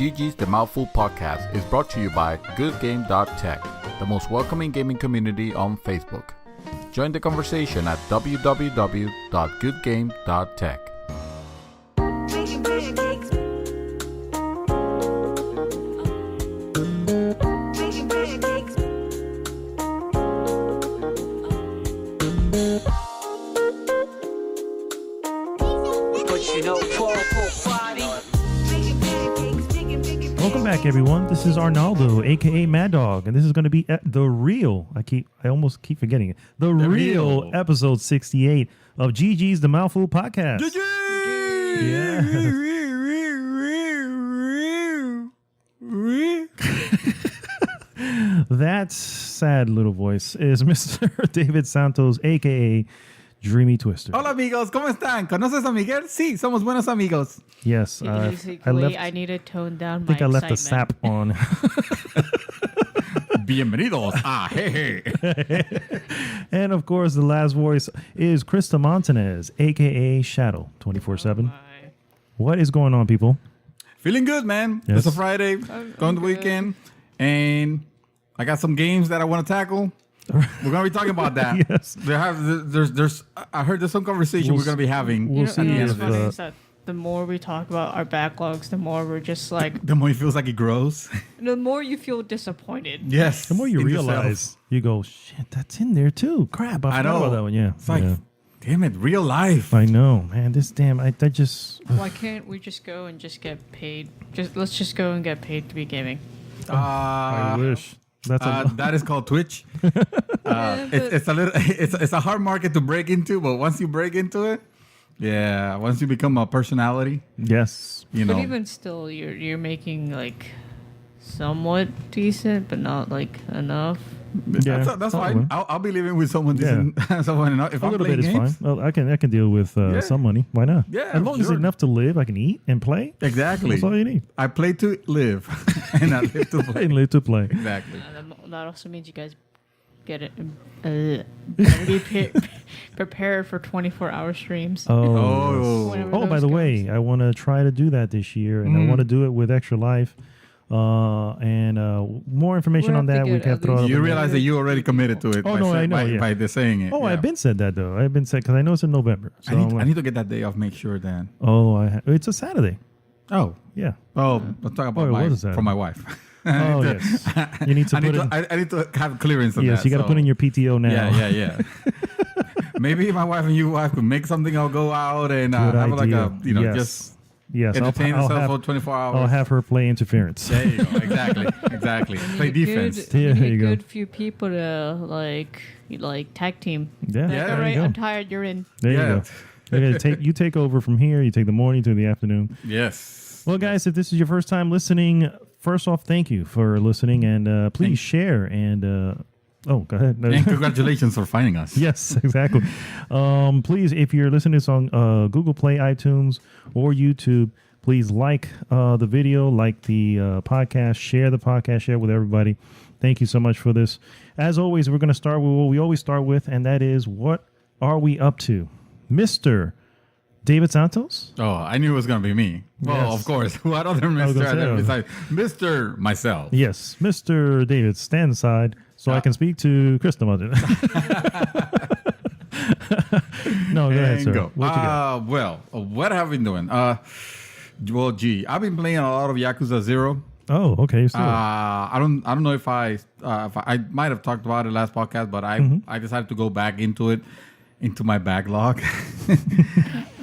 GG's The Mouthful podcast is brought to you by goodgame.tech, the most welcoming gaming community on Facebook. Join the conversation at www.goodgame.tech. Welcome back, everyone. This is Arnaldo, aka Mad Dog, and this is going to be the real. I almost keep forgetting it. The real episode 68 of GG's The Mouthful podcast. That sad little voice is Mr. David Santos, aka Dreamy Twister. Hola amigos, ¿cómo están? ¿Conoces a Miguel? Sí, somos buenos amigos. Yes, I need to tone down my I think I left the excitement. sap on. Bienvenidos a Jeje. And of course, the last voice is Krista Montanez, aka Shadow 24/7. What is going on, people? Feeling good, man. Yes. It's a Friday, going to the weekend, and I got some games that I want to tackle. We're gonna be talking about that. Yes. I heard there's some conversation we're gonna be having. We'll see what's if, funny is that the more we talk about our backlogs, the more we're just like, The more it feels like it grows. the more you feel disappointed. Yes. the more you in realize, yourself. you go, shit, that's in there too. Crap, I forgot about that one. Yeah, It's like, yeah. damn it, real life. I know, man. This damn, I just. Why can't we just go and just get paid? Let's just go and get paid to be gaming. I wish. That's that is called Twitch. It's a little, it's a hard market to break into, but once you break into it, yeah, once you become a personality, yes. you know. But even still, you're making like somewhat decent, but not like enough. Yeah, that's probably. fine. I'll be living with someone decent. Someone enough. If A I'm little playing bit is games, fine. Well, I can deal with some money. Why not? Yeah, as long as sure. it's enough to live, I can eat and play. Exactly. That's all you need. I play to live, and I live to play. And live to play. Exactly. That also means you guys get it. Gotta be prepared for 24-hour streams. Oh. Whenever Oh, by those the goes. way, I want to try to do that this year, and I want to do it with Extra Life. And more information We'll on have to that we get can at throw least- out. You realize that you already committed to it. Oh, by no, I know, yeah. by saying it. Oh, yeah. I've been said that though. I've been said because I know it's in November. So I'm I like, need to get that day off. Make sure then. it's a Saturday. Oh, Yeah. let's talk about it was a Saturday. for my wife. Oh yes. You need to I put need in. to, I need to have clearance on that. Yes, you got to so- put in your PTO now. Yeah. Maybe my wife and your wife could make something. I'll go out and Good have like idea. a Yes. just Yes, entertain I'll herself have, for 24 hours. I'll have her play interference. There you go. Exactly. Play defense. Good, Yeah, there you a go. good few people to like tag team. Yeah, Like, Yeah, all there right, you I'm go. tired. You're in. There Yeah. you go. You take over from here. You take the morning to the afternoon. Yes. Well, guys, if this is your first time listening, first off, thank you for listening, and please share. And go ahead. And congratulations for finding us. Yes, exactly. Please, if you're listening to this on Google Play, iTunes, or YouTube, please like the video, like the podcast, share the podcast, share with everybody. Thank you so much for this. As always, we're going to start with what we always start with, and that is, what are we up to? Mr. David Santos? Oh, I knew it was going to be me. Well, Yes. of course. What other was Mr. gonna are there say. besides Mr. myself? Yes, Mr. David, stand aside so I can speak to Krista. No, go ahead, And sir. go. What you got? What have I been doing? Well, gee, I've been playing a lot of Yakuza 0. Oh, okay. So, I don't know if I might have talked about it last podcast, but I decided to go back into my backlog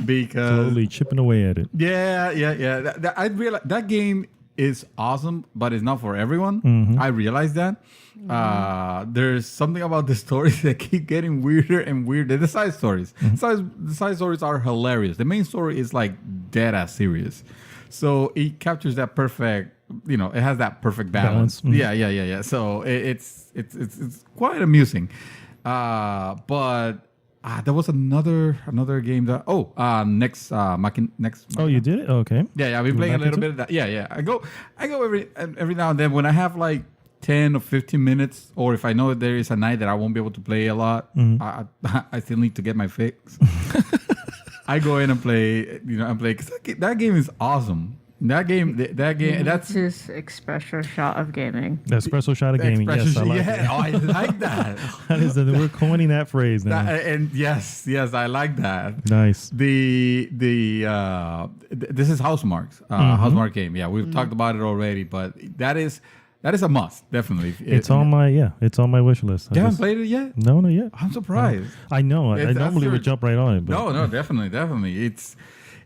because slowly chipping away at it. yeah. I realize that game is awesome, but it's not for everyone. Mm-hmm. I realize that. There's something about the stories that keep getting weirder and weirder. The side stories, Mm-hmm. the side stories are hilarious. The main story is like dead ass serious, so it captures that perfect. It has that perfect balance. Mhm. Yeah. So it's quite amusing. But there was another game that next. Oh, you did it? Okay. Yeah, I've been playing a back little into bit of that. Yeah. I go every now and then when I have like 10 or 15 minutes, or if I know that there is a night that I won't be able to play a lot, I still need to get my fix. I go in and play, because that game is awesome. That game, that's his espresso shot of gaming. The espresso shot of gaming. Yes, I like yeah. that. Oh, I like that. That is we're coining that phrase now. And yes, I like that. Nice. This is Housemarque's Housemarque game. Yeah, we've talked about it already, but that is a must, definitely. It's on my wish list. You haven't played it yet? No, not yet. I'm surprised. I know. I normally would jump right on it. But. No, definitely.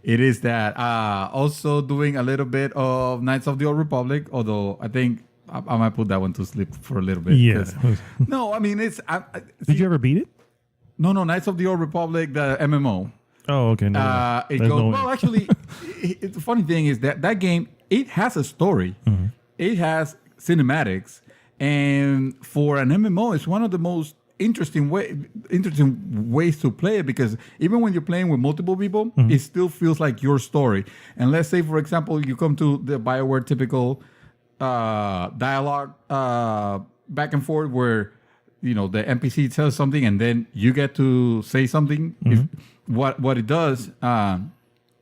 It is that. Also doing a little bit of Knights of the Old Republic, although I think I might put that one to sleep for a little bit. Yeah. No, I mean, it's... Did you ever beat it? No, Knights of the Old Republic, the MMO. Oh, okay. No, it goes... Well, actually, the funny thing is that game, it has a story. Mm-hmm. It has cinematics. And for an MMO, it's one of the most interesting ways to play it, because even when you're playing with multiple people, it still feels like your story. And let's say, for example, you come to the BioWare typical dialogue back and forth where the NPC tells something and then you get to say something. What it does,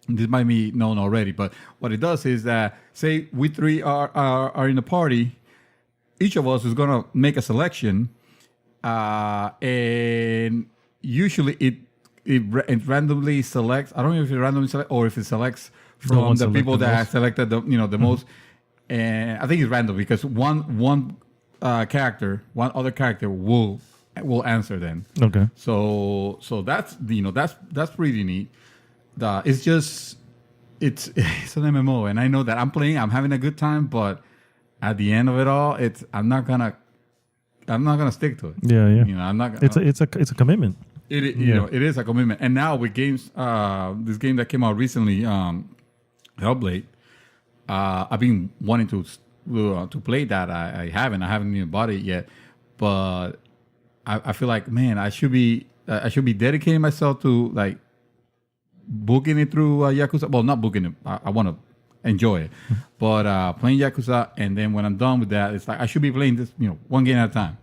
this might be known already, but what it does is that, say we three are in a party, each of us is gonna make a selection. And usually it randomly selects. I don't know if it randomly selects or if it selects from the people that have selected the most. And I think it's random because one other character will answer then. Okay. So that's that's pretty neat. It's just it's an MMO, and I know that I'm having a good time, but at the end of it all, I'm not gonna stick to it. Yeah. I'm not. Gonna, it's a commitment. It is a commitment. And now with games, this game that came out recently, Hellblade, I've been wanting to play that. I haven't even bought it yet, but I feel like, man, I should be dedicating myself to like booking it through Yakuza. Well, not booking it. I want to enjoy it, but playing Yakuza, and then when I'm done with that, it's like I should be playing this, one game at a time,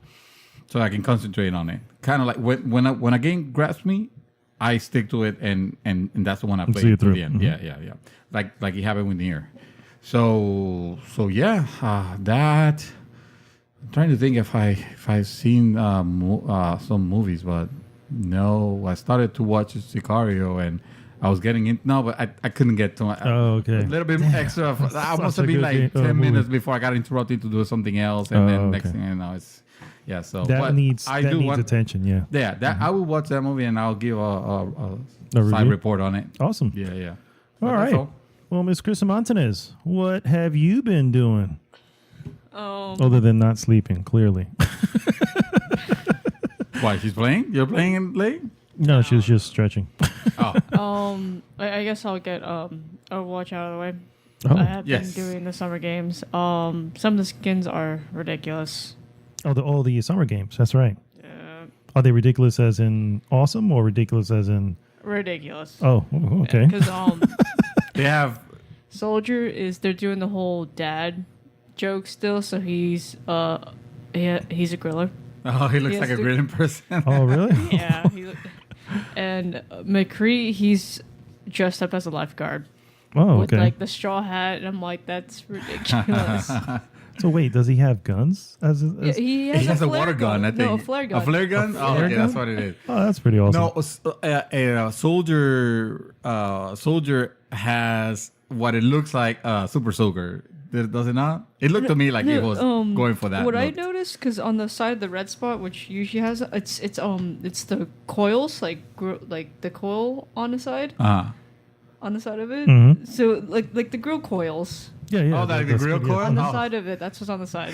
so I can concentrate on it. Kind of like when a game grabs me, I stick to it, and that's the one I play through the end. Mm-hmm. Yeah. Like it happened with Nier. So yeah, that. I'm trying to think if I've seen some movies, but no. I started to watch Sicario, and I was getting in. No, but I couldn't get to it. Oh, okay. A little bit extra. I must have been like 10 minutes before I got interrupted to do something else, and then next thing you know, it's So that needs attention. Yeah. Yeah. That I will watch that movie, and I'll give a side report on it. Awesome. Yeah. All right. Well, Ms. Chris Montanez, what have you been doing? Other than not sleeping, clearly. Why, she's playing? You're playing in late? No, she was just stretching. I guess I'll get Overwatch out of the way. Oh. I have been doing the summer games. Some of the skins are ridiculous. Oh, the summer games. That's right. Yeah. Are they ridiculous as in awesome or ridiculous as in ridiculous? Oh, okay. Because they have they're doing the whole dad joke still, so he's a griller. Oh, he looks like a grilling person. Oh, really? Yeah. And McCree, he's dressed up as a lifeguard. Oh, with okay. like the straw hat, and I'm like, that's ridiculous. So wait, does he have guns? He has a water gun, I think. No, a flare gun. A flare gun? Okay, that's what it is. Oh, that's pretty awesome. No, a soldier has what it looks like a super soaker. Does it not? It looked to me like it was going for that. What I noticed, because on the side of the red spot, which usually has it's the coils, like the coil on the side. On the side of it. Mm-hmm. So like the grill coils. Yeah. Oh, the grill coil? On the side of it, that's what's on the side.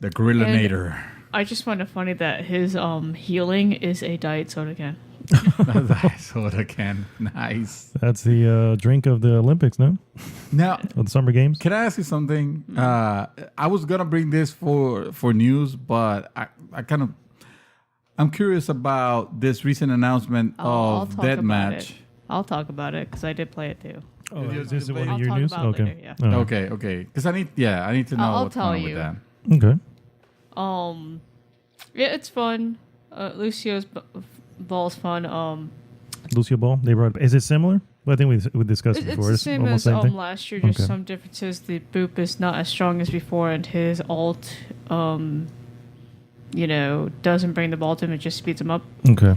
The Grillinator. I just find it funny that his healing is a diet soda can. Soda can. Nice. That's the drink of the Olympics, no? Now, of the Summer Games. Can I ask you something? I was gonna bring this for news, but I'm curious about this recent announcement of Deathmatch. I'll talk about it because I did play it too. Oh, is this one of your talk news? About okay. Later, yeah. Okay. Because I need to know what's going on with that. Okay. Yeah, it's fun. Lucio's ball's fun. Lucio Ball. They wrote. Is it similar? Well, I think we discussed it It's before. the It's same almost as same thing. last year, just Okay. some differences. The boop is not as strong as before, and his alt, doesn't bring the ball to him; it just speeds him up. Okay.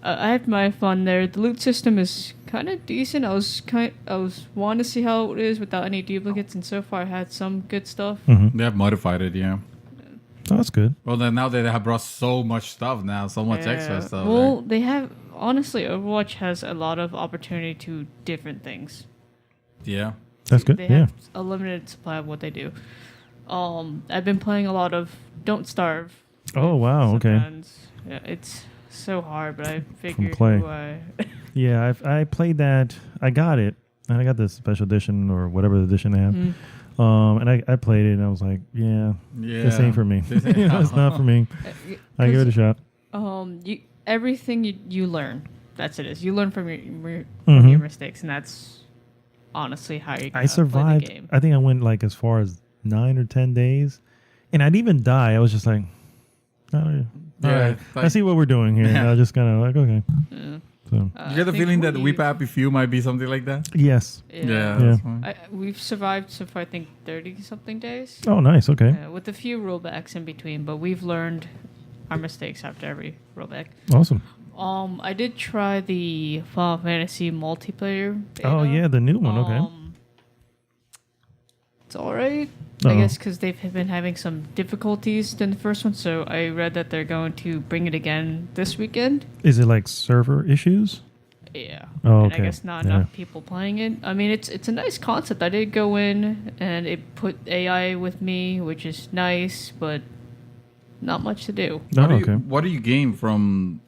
I had my fun there. The loot system is kind of decent. I was wanting to see how it is without any duplicates, and so far I had some good stuff. Mm-hmm. They have modified it, yeah. Oh, that's good. Well, then now they have brought so much stuff now, so much extra stuff. Well, they have honestly. Overwatch has a lot of opportunity to different things. Yeah. That's good. They Yeah. have a limited supply of what they do. I've been playing a lot of Don't Starve. Oh, wow. Some Okay. friends. Yeah, it's so hard, but I figured play. who I Yeah, I played that. I got it, and I got the special edition or whatever edition they have. Mhm. And I played it, and I was like, yeah, Yeah. this ain't for me. It's not for me. I give it a shot. Everything you learn. That's it. Is you learn from your Mhm. mistakes, and that's honestly how you. I survived. Play the game. I think I went like as far as 9 or 10 days, and I'd even die. I was just like, oh, yeah. Yeah, All right. it's like- I see what we're doing here. And I was just kind of like, okay. Yeah. So You get the I think feeling that we- Weep Happy Few might be something like that? yes. Yeah. That's fine. We've survived so far. I think 30 something days. Oh, nice. Okay. With a few rollbacks in between, but we've learned our mistakes after every rollback. Awesome. I did try the Final Fantasy multiplayer. Beta. Oh yeah, the new one. Okay. It's all right. Uh-oh. I guess because they've been having some difficulties than the first one, so I read that they're going to bring it again this weekend. Is it like server issues? Yeah. Oh, And okay. I guess not Yeah. enough people playing it. I mean, it's a nice concept. I did go in and it put AI with me, which is nice, but not much to do. Oh, What do okay. what do you gain from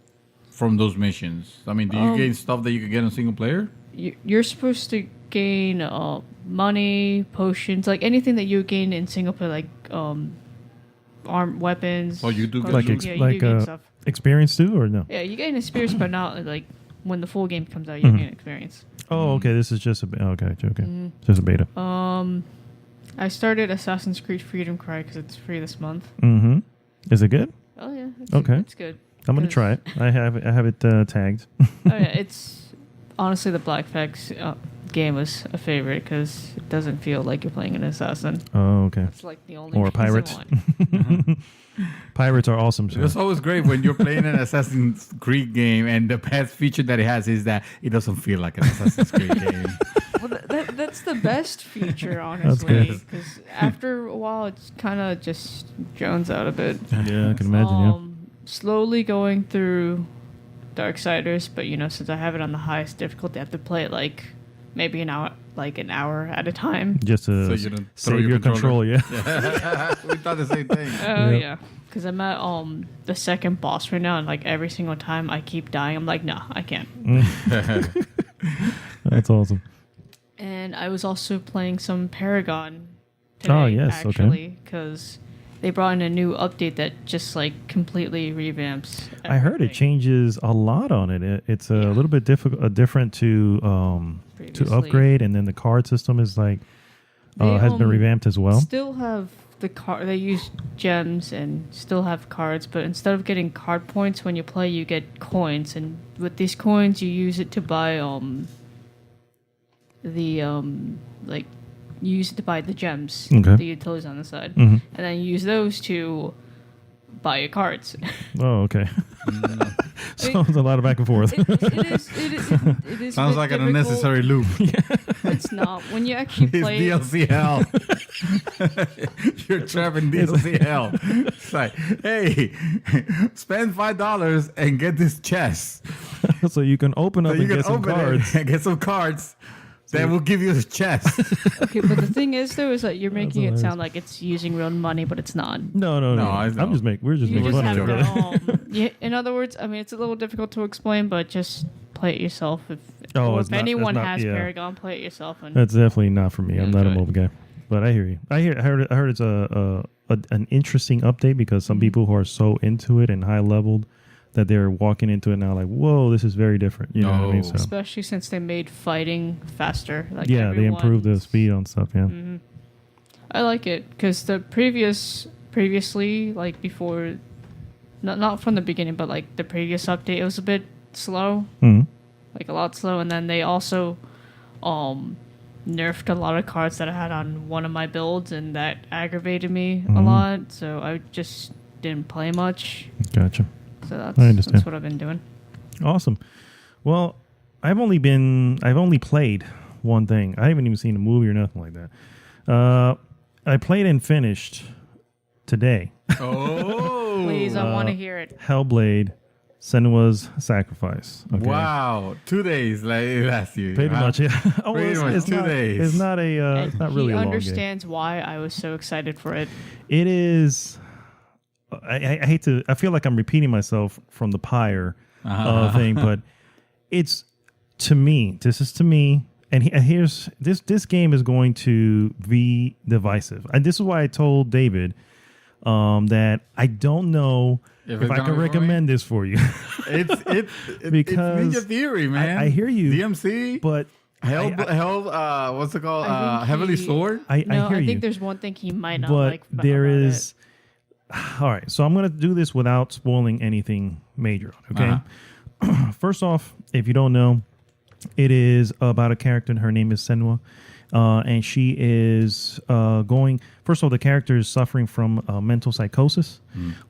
those missions? I mean, do you gain stuff that you could get in single player? You're supposed to gain money, potions, like anything that you gain in single player, like armed weapons. Oh, you do get potions. loot? Yeah, you do gain stuff. Experience too, or no? Yeah, you gain experience, but not like when the full game comes out, you gain experience. Oh, okay. This is just a okay. Mm-hmm. Just a beta. I started Assassin's Creed Freedom Cry because it's free this month. Mm-hmm. Is it good? Oh yeah, Okay. it's good. I'm gonna 'Cause- try it. I have it tagged. Oh yeah, it's honestly the Black Flags game was a favorite because it doesn't feel like you're playing an assassin. Oh, okay. It's like the only Or a reason pirate. why. Pirates are awesome. So. It's always great when you're playing an Assassin's Creed game, and the best feature that it has is that it doesn't feel like an Assassin's Creed game. Well, that's the best feature, That's honestly, good. because after a while, it's kind of just drones out a bit. Yeah, I can imagine. Slowly going through Darksiders, but since I have it on the highest difficulty, I have to play it like maybe an hour at a time. Just to So you don't throw save your your controller. control. Yeah. We thought the same thing. Oh Yeah. yeah, because I'm at the second boss right now, and like every single time I keep dying, I'm like, no, I can't. That's awesome. And I was also playing some Paragon today, Oh, yes, okay. actually, because they brought in a new update that just like completely revamps. I heard it everything changes a lot on it. It's a Yeah. little bit different to previously. upgrade, and then the card system is like They, has been revamped as well. Still have the card. They use gems and still have cards, but instead of getting card points when you play, you get coins, and with these coins, you use it to buy you use it to buy the gems, Okay. the utilities on the side, Mhm. and then you use those to buy your cards. Oh, okay. So it's a lot of back and forth. It is. Sounds a bit like an difficult. unnecessary loop. It's not when you actually It's play. DLC hell. You're trapped in DLC hell. It's like, hey, spend $5 and get this chest. So you can open up So you and can get some open cards. it and get some cards. That will give you a chest. Okay, but the thing is, though, is that you're making it hilarious. sound like it's using real money, but it's not. No. No, I know. I'm just we're just You making just fun have of it. to. In other words, I mean, it's a little difficult to explain, but just play it yourself. If It's not- anyone it's not- has yeah. Paragon, play it yourself. And That's definitely not for me. I'm not a Okay. mobile guy. But I hear you. I heard it's an interesting update because some people who are so into it and high leveled that they're walking into it now like, whoa, this is very different. You know what I mean? No. So especially since they made fighting faster. Like yeah, they improved the everyone's- speed on stuff. Yeah. Mhm. I like it because the previously, like before, not from the beginning, but like the previous update, it was a bit slow. Mhm. like a lot slow. And then they also nerfed a lot of cards that I had on one of my builds, and that aggravated me a lot. So I just didn't play much. Gotcha. So I understand. that's what I've been doing. Awesome. Well, I've only played one thing. I haven't even seen a movie or nothing like that. I played and finished today. Oh, Please, I want to hear it. Hellblade: Senua's Sacrifice. Okay? Wow, 2 days like last year. Pretty much, yeah. Pretty much 2 days. It's not a. It's not really a long game. He understands why I was so excited for it. It is. I hate to. I feel like I'm repeating myself from the Pyre thing, but it's to me. This is to me, and here's this. This game is going to be divisive, and this is why I told David that I don't know if I can recommend this for you. It's because Ninja Theory, man. I hear you, DMC, but what's it called? Heavenly Sword. I hear I you. think there's one thing he might not But like. there is. All right, so I'm going to do this without spoiling anything major. Okay. First off, if you don't know, it is about a character. Her name is Senua. And she is going. First of all, the character is suffering from mental psychosis,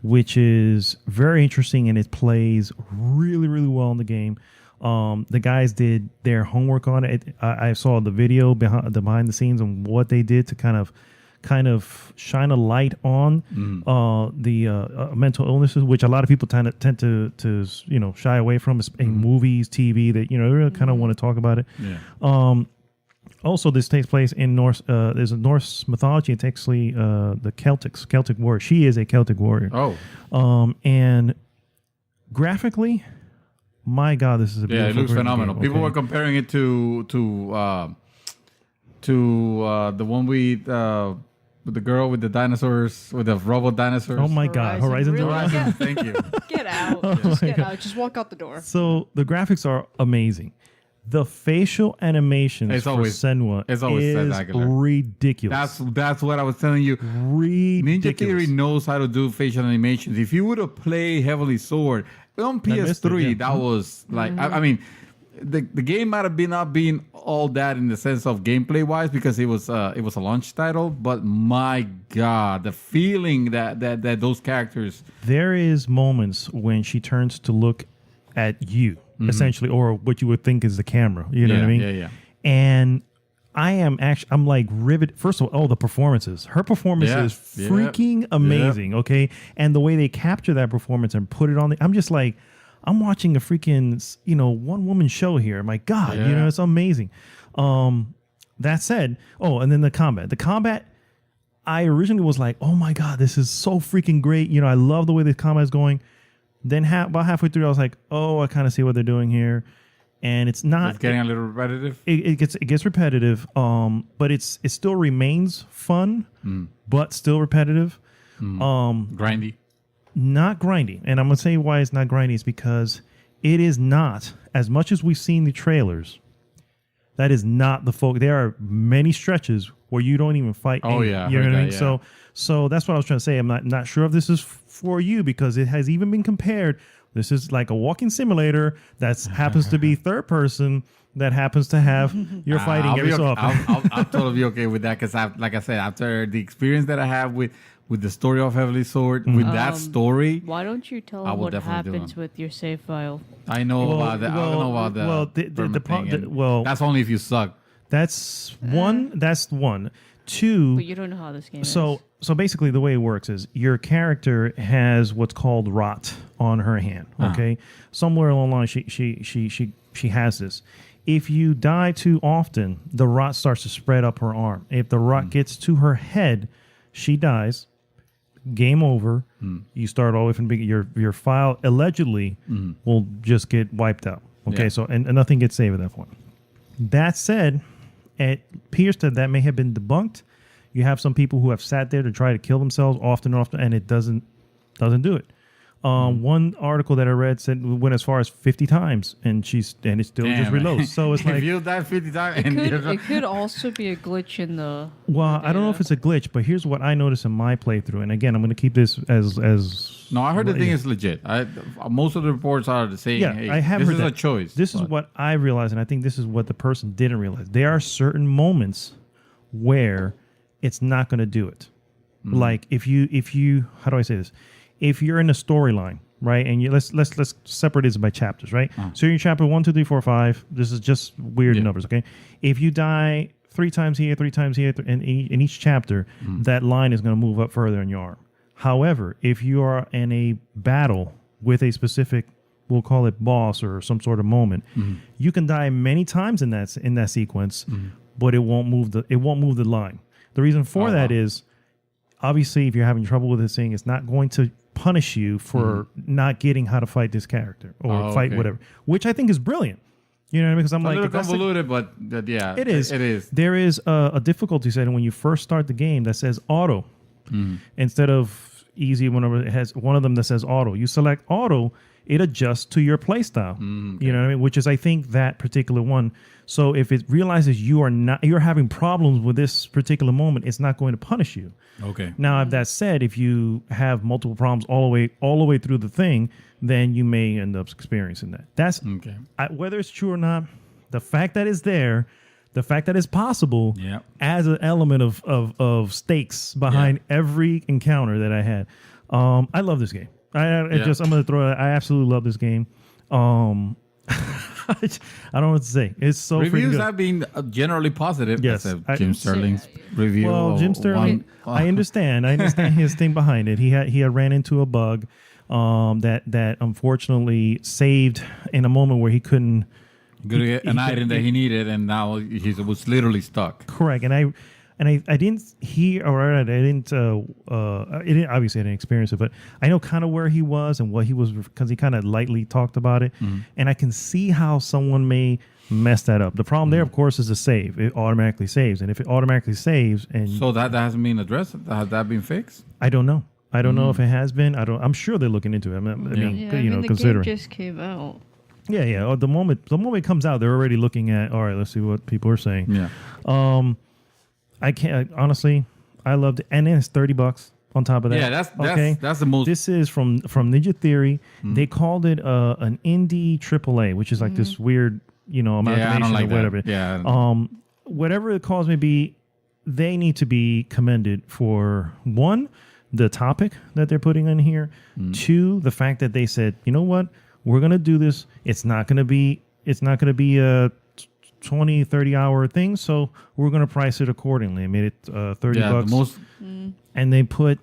which is very interesting, and it plays really, really well in the game. The guys did their homework on it. I saw the video behind the scenes and what they did to kind of shine a light on the mental illnesses, which a lot of people tend to shy away from in movies, TV. That they really kind of want to talk about it. Yeah. Also, this takes place in Norse. There's a Norse mythology. It's actually the Celtic warrior. She is a Celtic warrior. Oh. And graphically, my God, this is a beautiful. Yeah, it looks phenomenal. game. People were comparing it to the one with the girl with the dinosaurs, with the robot dinosaurs. Oh my God, Horizon Really? Zero. Yeah. Thank you. Get out. Just get out. Just walk out the door. So the graphics are amazing. The facial animations for Senua it's always is spectacular. ridiculous. That's what I was telling you. Ridiculous. Ninja Theory knows how to do facial animations. If you would have played Heavenly Sword on PS3, that was like I mean, the game might have been not being all that in the sense of gameplay wise because it was a launch title. But my God, the feeling that those characters. There is moments when she turns to look at you, essentially, or what you would think is the camera. You know what I mean? Yeah. And I'm like riveted. First of all, the performances. Her performance is freaking amazing. Yeah. Okay, and the way they capture that performance and put it on I'm just like, I'm watching a freaking one woman show here. My God, it's amazing. That said, and then the combat. The combat, I originally was like, oh my God, this is so freaking great. I love the way the combat is going. Then about halfway through, I was like, oh, I kind of see what they're doing here. And it's not. It's getting a little repetitive. It gets repetitive, but it still remains fun, but still repetitive. Grindy. Not grindy. And I'm going to say why it's not grindy is because it is not, as much as we've seen the trailers, that is not the focus. There are many stretches where you don't even fight. Oh, yeah. You know what I mean? Yeah. So that's what I was trying to say. I'm not sure if this is for you because it has even been compared. This is like a walking simulator that happens to be third person that happens to have you're fighting every so often. I'll totally be okay with that because, like I said, after the experience that I have with the story of Heavenly Sword, with that story, why don't you tell them what happens with your save file? I know about that. I don't know about that. That's only if you suck. That's one. That's one. Two. But you don't know how this game is. So basically, the way it works is your character has what's called rot on her hand. Okay, somewhere along the line, she has this. If you die too often, the rot starts to spread up her arm. If the rot gets to her head, she dies. Game over. You start all the way from the beginning. Your file allegedly will just get wiped out. Okay, Yeah. so and nothing gets saved at that point. That said, it appears that may have been debunked. You have some people who have sat there to try to kill themselves often and often, and it doesn't do it. One article that I read said it went as far as 50 times, and it still just reloads. So it's like if you die 50 times, it could also be a glitch in the. Well, I don't know if it's a glitch, but here's what I noticed in my playthrough. And again, I'm going to keep this as. No, I heard the thing is legit. Most of the reports are the same. Yeah, Hey, I have this heard is that. a choice. This is what I realized, and I think this is what the person didn't realize. There are certain moments where it's not going to do it. Like if you, how do I say this? If you're in a storyline, right, and let's separate this by chapters, right? So you're in chapter 1, 2, 3, 4, 5. This is just weird numbers, okay? If you die 3 times here, 3 times here, in each chapter, that line is going to move up further in your arm. However, if you are in a battle with a specific, we'll call it boss or some sort of moment, you can die many times in that sequence, but it won't move the line. The reason for that is, obviously, if you're having trouble with this thing, it's not going to punish you for not getting how to fight this character or fight whatever, which I think is brilliant. You know what I mean? Because I'm a like, little convoluted, but yeah, it is. It is. There is a difficulty setting when you first start the game that says auto instead of easy. Whenever it has one of them that says auto, you select auto, it adjusts to your play style. You know what I mean? Which is, I think, that particular one. So if it realizes you're having problems with this particular moment, it's not going to punish you. Okay. Now, if that said, if you have multiple problems all the way through the thing, then you may end up experiencing that. That's okay. Whether it's true or not, the fact that it's there, the fact that it's possible, adds an element of stakes behind every encounter that I had. I love this game. I'm going to throw it. I absolutely love this game. I don't know what to say. It's so reviews good. have been generally positive. Yes, Jim Sterling's review. Well, Jim Sterling, I understand his thing behind it. He had ran into a bug that unfortunately saved in a moment where he couldn't get an item that he needed, and now he was literally stuck. Correct, and I didn't hear, or I didn't. Obviously, I didn't experience it, but I know kind of where he was and what he was, because he kind of lightly talked about it, and I can see how someone may mess that up. The problem there, of course, is the save. It automatically saves, and if it automatically saves, and so that hasn't been addressed. Has that been fixed? I don't know. I don't know if it has been. I'm sure they're looking into it. I mean, the considering game just came out. Yeah. The moment it comes out, they're already looking at. All right, let's see what people are saying. Yeah. I can't honestly. I loved it, and then it's $30 on top of that. Yeah, that's the most. This is from Ninja Theory. They called it an indie AAA, which is like this weird, amalgamation or whatever. Yeah. Whatever the cause may be, they need to be commended for, one, the topic that they're putting in here. Two, the fact that they said, you know what, we're gonna do this. It's not gonna be a 20, 30 hour thing, so we're going to price it accordingly. I made it $30. And they put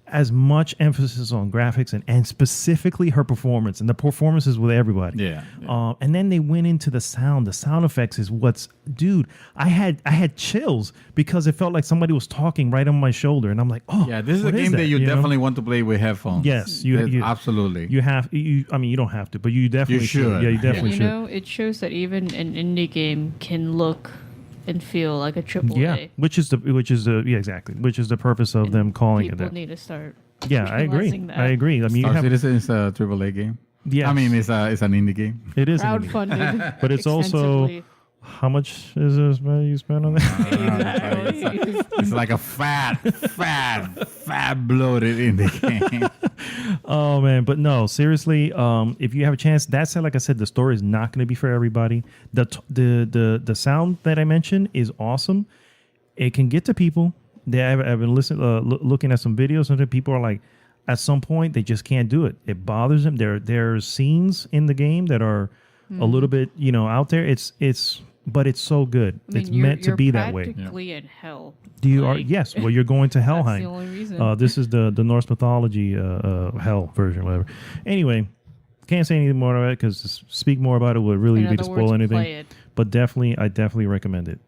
as much emphasis on graphics and specifically her performance, and the performances with everybody. Yeah. And then they went into the sound. The sound effects is dude, I had chills because it felt like somebody was talking right on my shoulder, and I'm like, oh, yeah, this is a game that you definitely want to play with headphones. Yes, you absolutely. You have. I mean, you don't have to, but you definitely should. Yeah, you definitely should. It shows that even an indie game can look and feel like a AAA. Yeah, which is the purpose of them calling it that. People need to start. Yeah, I agree. I mean, Star Citizen is a AAA game. Yeah, I mean, it's an indie game. It is crowdfunded, but it's also. How much is this you spent on that? It's like a fat bloated indie game. Oh man, but no, seriously, if you have a chance, like I said, the story is not going to be for everybody. The sound that I mentioned is awesome. It can get to people. I've been looking at some videos, and people are like, at some point they just can't do it. It bothers them. There's scenes in the game that are a little bit, out there. But it's so good. I mean, it's meant to be that way. You're practically in hell. Yes. Well, you're going to Helheim. That's the only reason. This is the Norse mythology hell version, whatever. Anyway, can't say anything more about it because speak more about it would really be to spoil anything. Play it. But I definitely recommend it.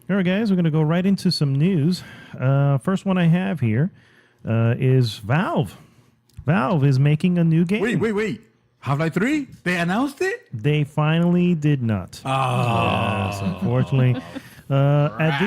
All right, guys, we're going to go right into some news. First one I have here is Valve. Valve is making a new game. Wait. Half-Life 3? They announced it? They finally did not. Yes, unfortunately. At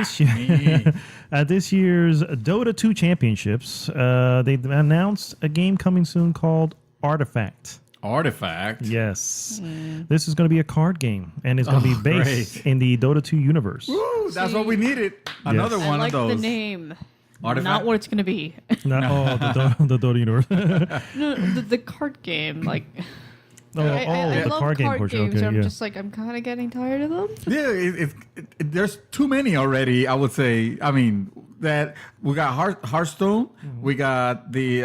this year's Dota 2 Championships, they announced a game coming soon called Artifact. Artifact? Yes. This is going to be a card game, and it's going to be based in the Dota 2 universe. Woo, that's what we needed. Another one I like of those. the name. Artifact? Not what it's going to be. The Dota universe. No, the card game. Like, the I love card game portion. games. Okay, I'm yeah. just like, I'm kind of getting tired of them. Yeah, there's too many already, I would say. I mean, that we got Hearthstone, we got the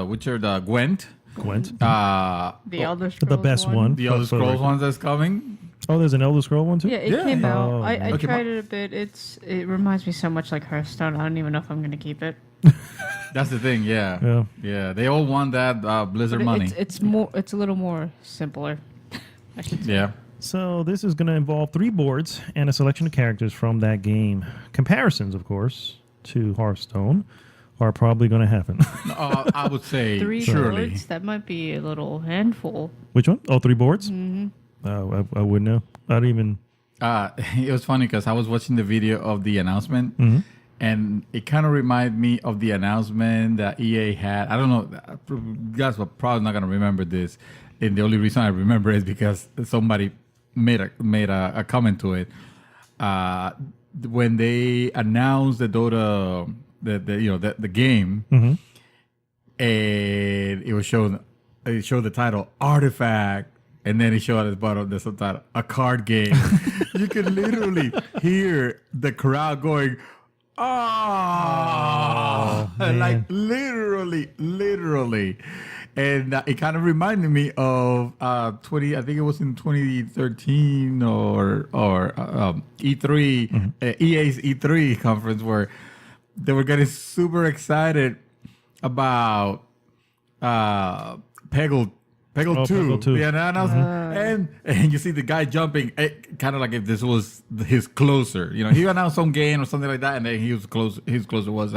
Witcher, the Gwent. The Elder Scrolls The best one. The Elder Scrolls ones that's coming. Oh, there's an Elder Scroll one too? Yeah, it came out. Oh, I okay. tried it a bit. It reminds me so much like Hearthstone. I don't even know if I'm going to keep it. That's the thing, yeah. They all want that Blizzard But money. it's a little more simpler. I should say. Yeah. So this is going to involve 3 boards and a selection of characters from that game. Comparisons, of course, to Hearthstone are probably going to happen. I would say 3 surely. boards. That might be a little handful. Which one? Oh, 3 boards? Mm-hmm. I wouldn't know. I don't even... It was funny because I was watching the video of the announcement, and it kind of reminded me of the announcement that EA had. I don't know. You guys are probably not going to remember this, and the only reason I remember is because somebody made a comment to it. When they announced the Dota, the game, and it showed the title Artifact. And then he showed at the bottom the subtitle, a card game. You can literally hear the crowd going, oh, like literally. And it kind of reminded me of I think it was in 2013 or E3, EA's E3 conference where they were getting super excited about Peggle 2. Peggle 2. Yeah, and you see the guy jumping, kind of like if this was his closer. He announced some game or something like that, and then his closer was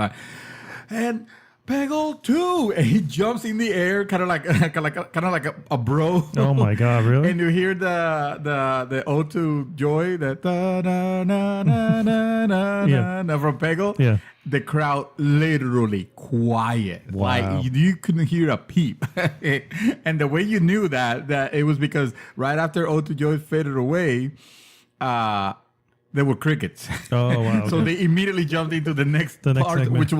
and Peggle 2, and he jumps in the air, kind of like a bro. Oh my God, really? And you hear the Ode to Joy, that da na na na na na na from Peggle. Yeah. The crowd literally quiet. Wow. Like you couldn't hear a peep. And the way you knew that it was because right after Ode to Joy faded away, there were crickets. Oh, wow. So they immediately jumped into the next part, segment. which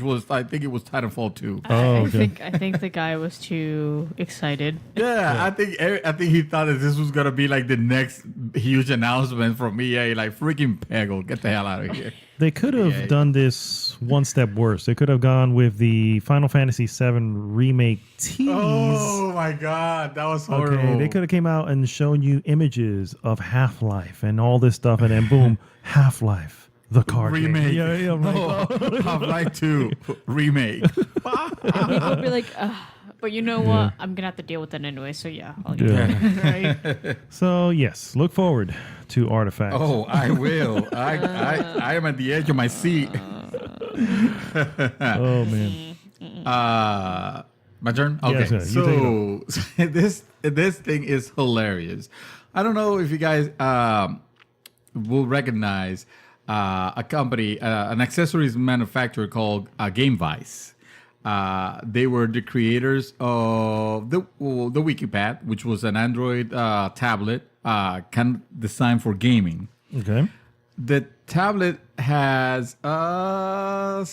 was I think it was Titanfall 2. Oh, okay. I think the guy was too excited. Yeah, I think he thought that this was gonna be like the next huge announcement from EA, like freaking Peggle, get the hell out of here. They could have done this one step worse. They could have gone with the Final Fantasy VII remake tease. Oh my God, that was horrible. Okay, they could have came out and shown you images of Half-Life and all this stuff, and then boom, Half-Life, the card remake. game. Yeah, right. No, Half-Life 2 remake. I'll be like, but you know what? I'm gonna have to deal with that anyway. So yeah, I'll get it. Right? So yes, look forward to Artifact. Oh, I will. I am at the edge of my seat. Oh man. My turn. Okay, Yes, sir. You so this thing is hilarious. I don't know if you guys will recognize a company, an accessories manufacturer called Game Vice. They were the creators of the WikiPad, which was an Android tablet designed for gaming. Okay. The tablet has a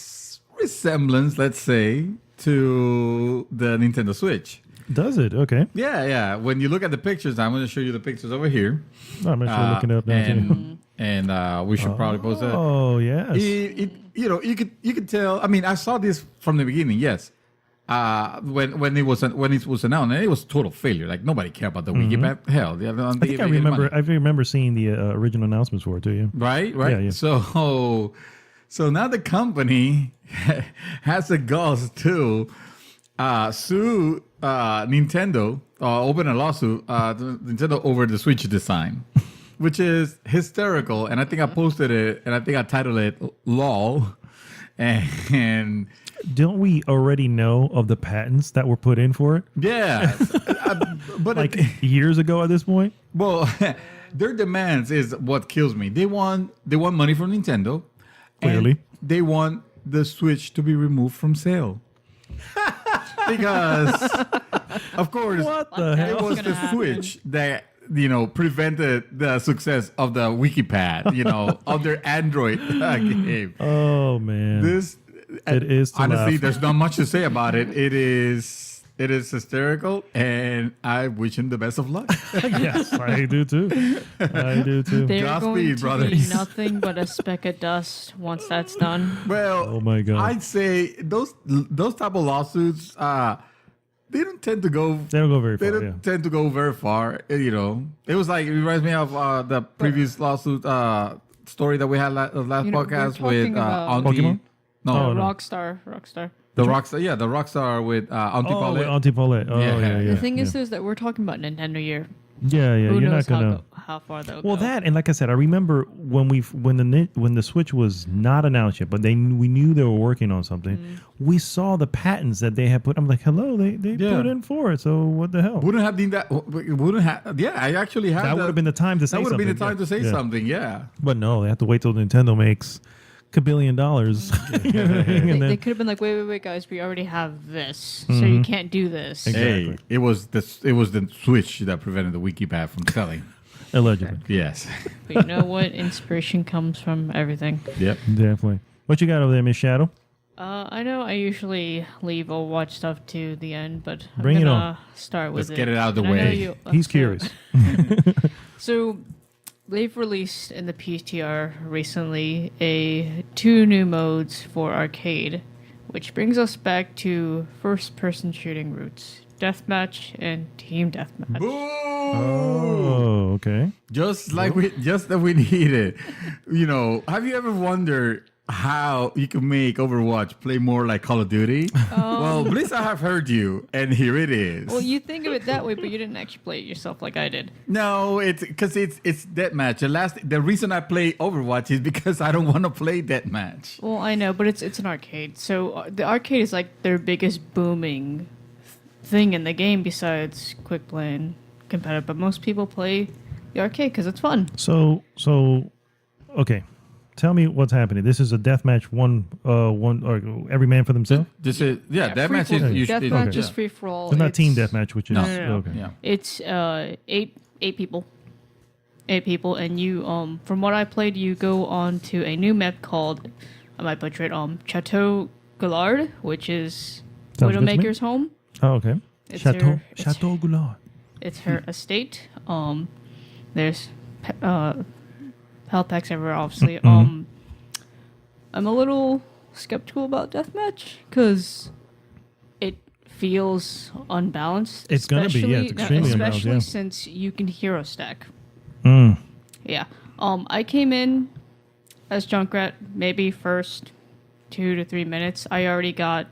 resemblance, let's say, to the Nintendo Switch. Does it? Okay. Yeah. When you look at the pictures, I'm going to show you the pictures over here. I'm actually looking it up now too. And we should probably post that. Oh yes. You could tell. I mean, I saw this from the beginning. Yes, when it was announced, and it was a total failure. Like nobody cared about the WikiPad. Hell, I think I remember. I remember seeing the original announcements for it too. Yeah. Right. Yeah. So now the company has the guts to sue Nintendo, open a lawsuit Nintendo over the Switch design. Which is hysterical, and I think I posted it, and I think I titled it "LOL," and don't we already know of the patents that were put in for it? Yeah, but Like years ago at this point? well, their demands is what kills me. They want money from Nintendo. Clearly. And they want the Switch to be removed from sale. Because, of course, What the it hell? was gonna the happen? Switch that prevented the success of the WikiPad, of their Android game. Oh man. This It is to honestly, laugh. there's not much to say about it. It is hysterical, and I wish him the best of luck. Yes, I do too. I do too. They're Godspeed, going to brothers. be nothing but a speck of dust once that's done. Well, Oh my God. I'd say those type of lawsuits, they don't tend to go. They don't go very They far. don't Yeah. tend to go very far. It was like, it reminds me of the previous lawsuit story that we had last we're podcast with talking about- Auntie. Pokemon? No, Oh, no. Rockstar. the Rockstar. Yeah, the Rockstar with Auntie Oh, Paulette. with Auntie Paulette. Oh, Yeah. yeah, yeah. The thing is, yeah. that we're talking about Nintendo year. Yeah, yeah. Who You're knows not gonna. how far they'll Well, go. that and like I said, I remember when the Switch was not announced yet, but we knew they were working on something. We saw the patents that they had put. I'm like, hello, they Yeah. put in for it. So what the hell? Wouldn't have been that. Wouldn't have. Yeah, I actually have. That would have been the time to say That would have something. been the time yeah. to say Yeah. something. Yeah. But no, they have to wait till Nintendo makes $1 billion. You know what I mean? And They then- could have been like, wait, guys, we already have this, so you can't do this. Exactly. Hey, it was the Switch that prevented the WikiPad from selling. Allegedly, Yes. But you know what? Inspiration comes from everything. Yep. definitely. What you got over there, Miss Shadow? I know I usually leave Overwatch stuff to the end, but Bring I'm it gonna start with Let's get it out of the And I know way. you- He's so- curious. So they've released in the PTR recently two new modes for arcade, which brings us back to first-person shooting roots: deathmatch and team deathmatch. Boom! Oh, okay. Just that we need it. Have you ever wondered how you can make Overwatch play more like Call of Duty? Well, Blizzard, I have heard you, and here it is. Well, you think of it that way, but you didn't actually play it yourself like I did. No, it's because it's deathmatch. The reason I play Overwatch is because I don't want to play deathmatch. Well, I know, but it's an arcade, so the arcade is like their biggest booming thing in the game besides quick play and competitive. But most people play the arcade because it's fun. So, okay. Tell me what's happening. This is a deathmatch, one, or every man for themselves. This is deathmatch free for- is deathmatch okay. is free for all. It's not team deathmatch, which is No. No. okay. Yeah. It's eight people. 8 people, and you from what I played, you go on to a new map called, I might butcher it, Chateau Gallard, which is Sounds good to me. Widowmaker's home. Oh, okay. It's Chateau Goulart. It's her estate. There's health packs everywhere, obviously. Mhm. I'm a little skeptical about deathmatch because it feels unbalanced. It's gonna be, yeah, it's extremely unbalanced, especially yeah. since you can hero stack. Mm. Yeah. I came in as Junkrat, maybe first 2 to 3 minutes. I already got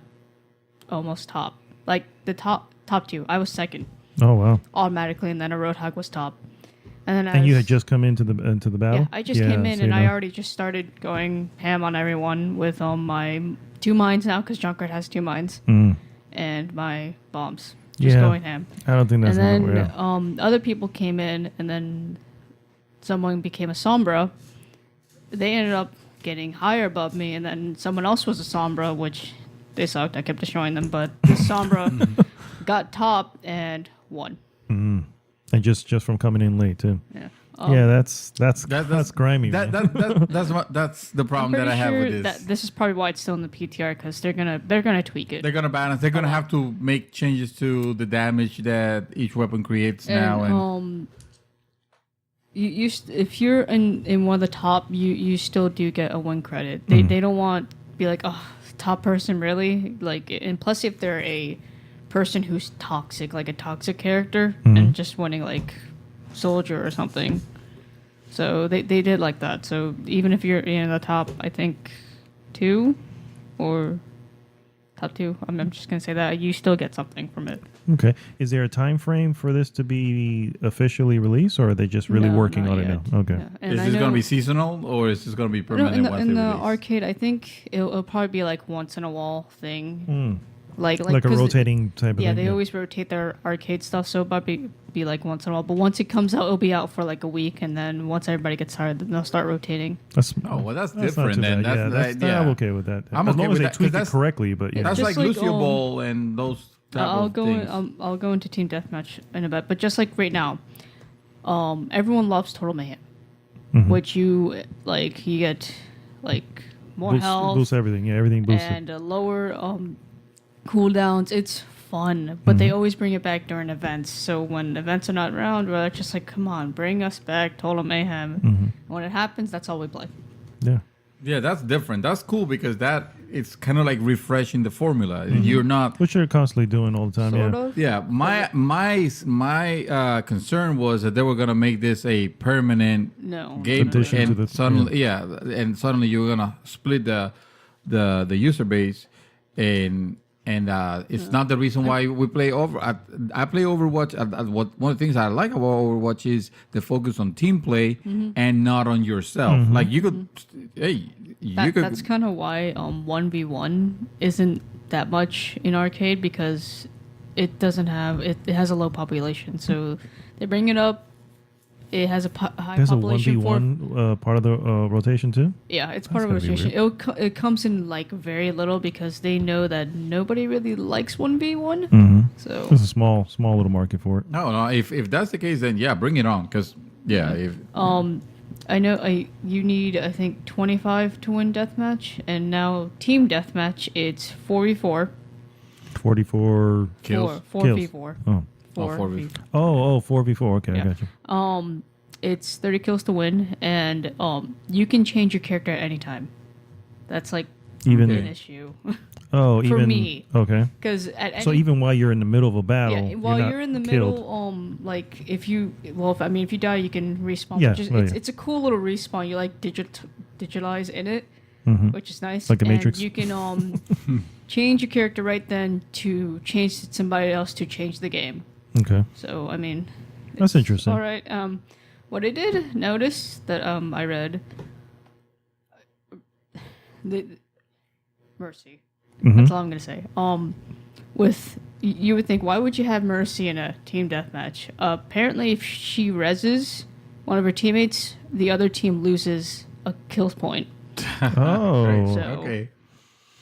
almost top. Like the top 2. I was second Oh wow. automatically, and then a Roadhog was top. And then And you as- had just come into the battle. yeah, I just came in so and you I know. already just started going ham on everyone with my 2 mines now because Junkrat has 2 mines Mm. and my bombs. Just Yeah. going ham. I don't think that's And not then yeah. other people came in, and then someone became a Sombra. They ended up getting higher above me, and then someone else was a Sombra, which they sucked. I kept destroying them, but this Sombra got top and won. And just from coming in late too. Yeah. Yeah, that's grimy. man. That's the I'm problem pretty that I have sure with this. that this is probably why it's still in the PTR because they're gonna tweak it. They're gonna balance. They're gonna have to make changes to the damage that each weapon creates now. And if you're in one of the top, you still do get a win credit. They don't want be like, oh, top person really, like, and plus if they're a person who's toxic, like a toxic character, and just winning like soldier or something. So they did like that. So even if you're in the top, I think 2 or top 2. I'm just gonna say that you still get something from it. Okay. Is there a time frame for this to be officially released, or are they just really No, working not on it yet. now? Okay. Yeah. And Is I this going to know- be seasonal or is this going to be No, permanent in the, once in they the release? arcade, I think it'll probably be like once in a while thing. Like Like a 'cause rotating type of Yeah, thing. they always rotate their arcade stuff, so it'll probably be like once in a while. But once it comes out, it'll be out for like a week, and then once everybody gets tired, then they'll start rotating. That's, Oh, well, that's not different too then. bad. That's, Yeah, yeah. I'm okay with that. I'm As okay long as with they that, 'cause tweak it that's- correctly, but yeah. That's Just like like, Lucio Ball and those type I'll of go. things. I'll go into Team Deathmatch in a bit, but just like right now, everyone loves Total Mayhem, which you like. You get like more health boosts everything. Yeah, everything boosted. and lower cooldowns. It's fun, but they always bring it back during events. So when events are not around, we're just like, come on, bring us back Total Mayhem. When it happens, that's all we play. Yeah. Yeah, that's different. That's cool because that it's kind of like refreshing the formula. You're not. Which you're constantly doing all the time. Sort yeah. of. Yeah, my concern was that they were gonna make this a permanent No. game, Addition to and the- suddenly, and suddenly you're gonna split the user base, and it's not the reason why we play over. I play Overwatch. What one of the things I like about Overwatch is the focus on team play and not on yourself. Like you could, hey, you could. That's kind of why 1v1 isn't that much in arcade, because it doesn't have it has a low population. So they bring it up. It has a high There's a population for 1v1 part of the rotation too? yeah, it's part of That's gotta be rotation. It comes in like very little because they know that nobody really likes 1v1. So There's a small little market for it. No. If that's the case, then yeah, bring it on. Because if I know you need I think 25 to win deathmatch, and now team deathmatch it's 4v4. 44 kills. 4v4. Oh. 4v4. Oh, 4v4. Okay, I Yeah. got you. It's 30 kills to win, and you can change your character at any time. That's like Even an issue. oh, for even me. Okay. Because at any So even while you're in the middle of a battle, yeah, while not you're in the killed. middle, like if you if you die, you can respawn. Yeah, But just, oh, it's, yeah. it's a cool little respawn. You like digitalize in it, which is nice. Like the and Matrix. You can change your character right then to change to somebody else to change the game. Okay. So I mean, That's it's interesting. All right. What I did notice that I read the Mercy. That's all I'm gonna say. With you would think, why would you have Mercy in a team deathmatch? Apparently, if she reses one of her teammates, the other team loses a kill point. Oh. So okay.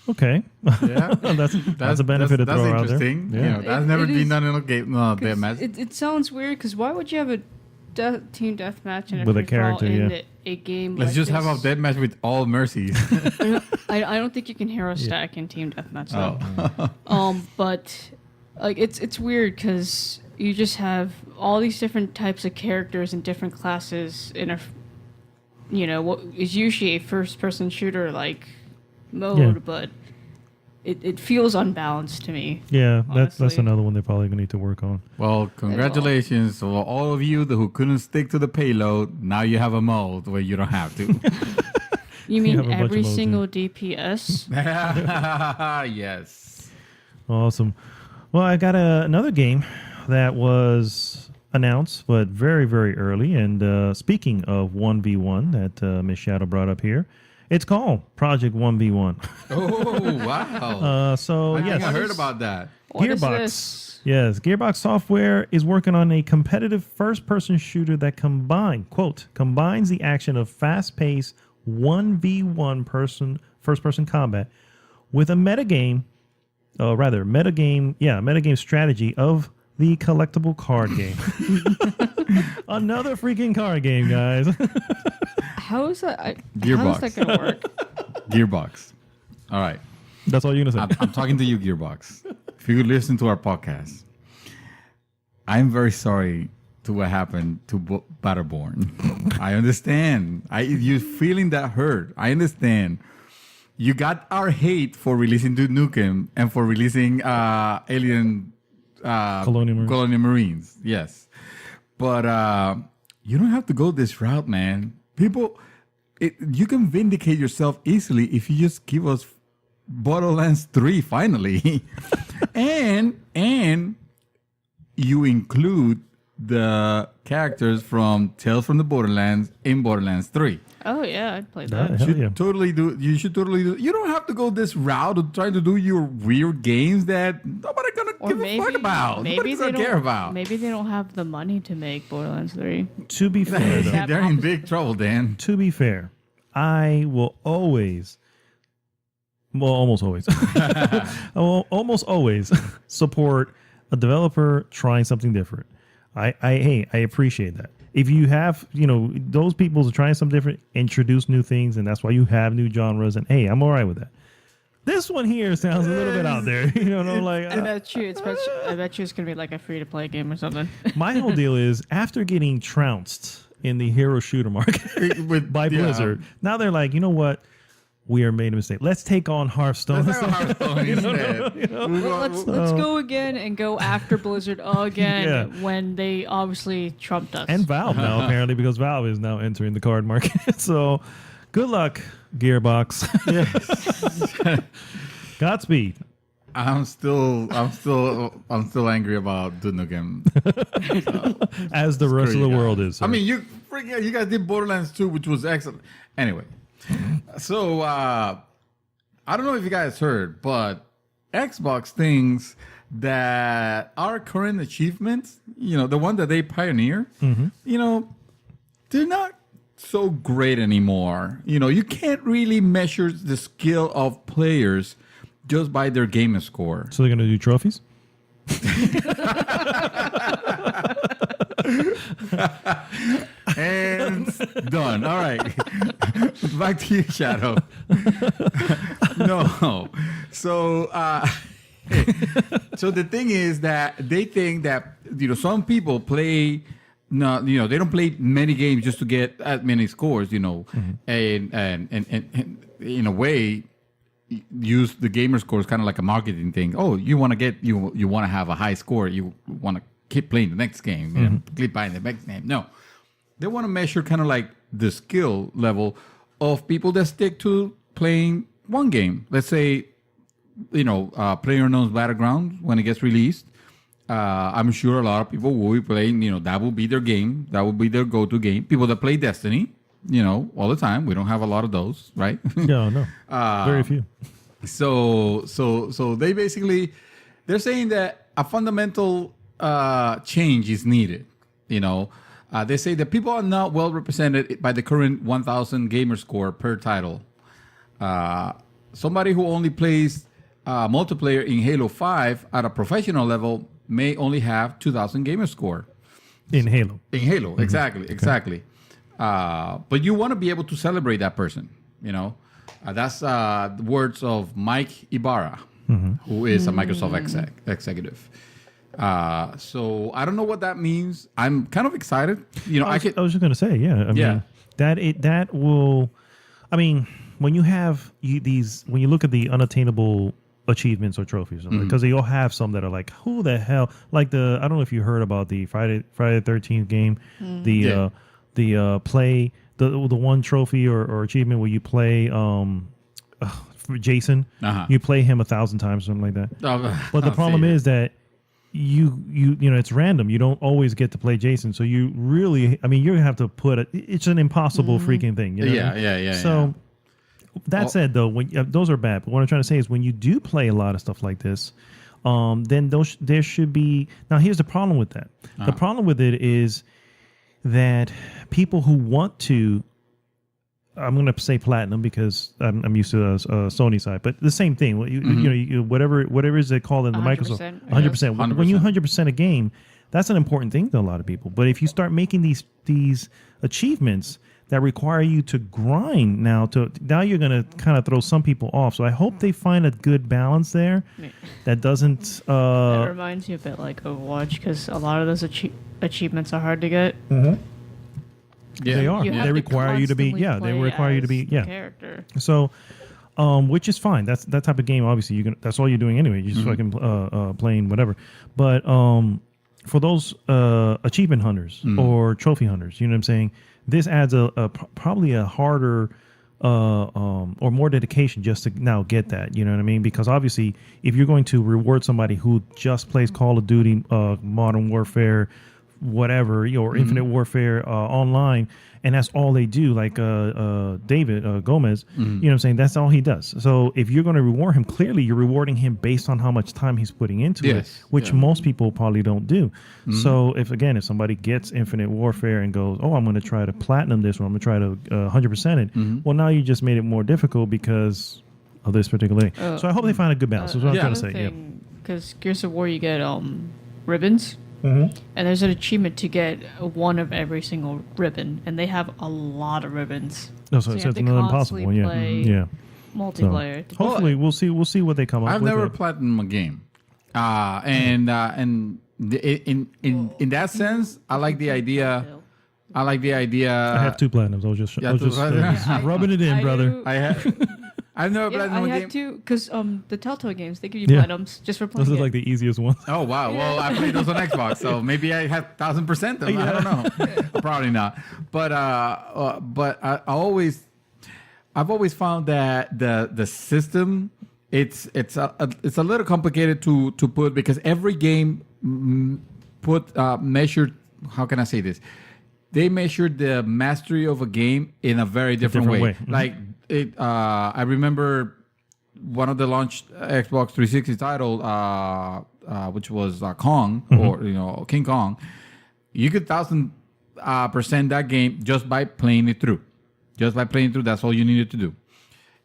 Okay. Yeah. That's a benefit to that's throw out there. interesting. Yeah. You know, that's It- never it been is- done in a game. No, damn match. it sounds weird because why would you have a team deathmatch and With a free-for-all character, in yeah. a game? Let's like just have a this? dead match with all mercies. I don't think you can hero stack in team deathmatch. Oh. Though. But like it's weird because you just have all these different types of characters and different classes in a what is usually a first person shooter like mode, Yeah. but it feels unbalanced to me. Yeah, that's honestly. another one they're probably gonna need to work on. Well, congratulations to all of you who couldn't stick to the payload. Now you have a mode where you don't have to. You mean have a bunch of every modes, single DPS? Yes. Awesome. Well, I got another game that was announced, but very, very early. And speaking of 1v1 that Miss Shadow brought up here, it's called Project 1v1. Oh, wow. So, I yes. think I heard about that. What is Gearbox. this? Yes, Gearbox Software is working on a competitive first-person shooter that combines the action of fast-paced 1v1 first-person combat with a metagame strategy of the collectible card game. Another freaking card game, guys. How is that? How Gearbox. is that gonna work? Gearbox. All right. That's all you're gonna say. I'm talking to you, Gearbox. If you could listen to our podcast, I'm very sorry to what happened to Battleborn. I understand. You feeling that hurt. I understand. You got our hate for releasing Duke Nukem and for releasing Alien Colonial Marines. Yes. But you don't have to go this route, man. People, you can vindicate yourself easily if you just give us Borderlands 3 finally. and you include the characters from Tales from the Borderlands in Borderlands 3. Oh yeah, I'd play Yeah, that. hell yeah. You should totally do. You don't have to go this route of trying to do your weird games that nobody gonna give a fuck about. Nobody's gonna care about. Maybe they don't have the money to make Borderlands 3. To be fair, though, They're in big trouble, Dan. to be fair, I will always, well, almost always, I will almost always support a developer trying something different. I appreciate that. If you have, those people are trying something different, introduce new things, and that's why you have new genres. And hey, I'm all right with that. This one here sounds a little bit out there. I bet you it's gonna be like a free to play game or something. My whole deal is after getting trounced in the hero shooter market by Blizzard, now they're like, you know what? We are made a mistake. Let's take on Hearthstone. Let's go again and go after Blizzard again when they obviously trumped us. And Valve now, apparently, because Valve is now entering the card market. So good luck, Gearbox. Godspeed. I'm still angry about Duke Nukem. As the rest of the world is. I mean, you guys did Borderlands 2, which was excellent. Anyway, so I don't know if you guys heard, but Xbox thinks that our current achievements, the one that they pioneer, they're not so great anymore. You can't really measure the skill of players just by their game score. So they're going to do trophies? And done. All right. Back to you, Shadow. No. So, so the thing is that they think that, some people play, they don't play many games just to get as many scores, and in a way, use the gamer scores kind of like a marketing thing. Oh, you want to have a high score. You want to keep playing the next game. Keep buying the next game. No, they want to measure kind of like the skill level of people that stick to playing one game. Let's say, PlayerUnknown's Battlegrounds when it gets released. I'm sure a lot of people will be playing. That will be their game. That will be their go-to game. People that play Destiny. All the time. We don't have a lot of those, right? No. Very few. So they they're saying that a fundamental change is needed. They say that people are not well represented by the current 1,000 gamer score per title. Somebody who only plays multiplayer in Halo 5 at a professional level may only have 2,000 gamer score. In Halo. Exactly. But you want to be able to celebrate that person, That's the words of Mike Ibarra, who is a Microsoft executive. So I don't know what that means. I'm kind of excited. I was just going to say, yeah. I mean, that will. I mean, when you have when you look at the unattainable achievements or trophies, because they all have some that are like, who the hell? Like I don't know if you heard about the Friday the 13th game, the play the one trophy or achievement where you play for Jason, you play him 1,000 times, something like that. But the problem is that you it's random. You don't always get to play Jason, so you really, you're gonna have to it's an impossible freaking thing. So that said, though, when those are bad. But what I'm trying to say is, when you do play a lot of stuff like this, then there should be. Now, here's the problem with that. The problem with it is that people who want to, I'm going to say platinum because I'm used to the Sony side, but the same thing. Whatever is it called in the Microsoft, 100%. When you 100% a game, that's an important thing to a lot of people. But if you start making these achievements that require you to grind now you're going to kind of throw some people off. So I hope they find a good balance there that doesn't. That reminds me a bit like Overwatch, because a lot of those achievements are hard to get. Yeah, they are. They require you to be. Yeah, they require you to be. Yeah, character. So, which is fine. That's that type of game. Obviously, that's all you're doing anyway. You're just fucking playing whatever. But for those achievement hunters or trophy hunters, you know what I'm saying? This adds probably a harder or more dedication just to now get that. You know what I mean? Because obviously, if you're going to reward somebody who just plays Call of Duty, Modern Warfare, whatever, or Infinite Warfare online, and that's all they do, like David Gomez, you know what I'm saying? That's all he does. So if you're going to reward him, clearly you're rewarding him based on how much time he's putting into it, which most people probably don't do. So if somebody gets Infinite Warfare and goes, oh, I'm going to try to platinum this, or I'm going to try to 100% it, well, now you just made it more difficult because of this particular thing. So I hope they find a good balance. That's what I'm trying to say. Because Gears of War, you get ribbons. And there's an achievement to get one of every single ribbon, and they have a lot of ribbons. No, so it's another impossible one. Yeah, multiplayer. So hopefully, we'll see what they come up with. I've never platinumed a game, and in that sense, I like the idea. I have 2 platinums. I was just rubbing it in, brother. I've never played I game. had to, because the Telltale games, they give you platinums just for playing. Those are like the easiest ones. Oh wow! Well, I played those on Xbox, so maybe I have 1000% them. I don't know. Probably not. But I've always found that the system it's a little complicated to put, because every game measured. How can I say this? They measure the mastery of a game in a very different way. Like I remember one of the launch Xbox 360 title, which was Kong, or King Kong. You could 1000% that game just by playing it through. That's all you needed to do.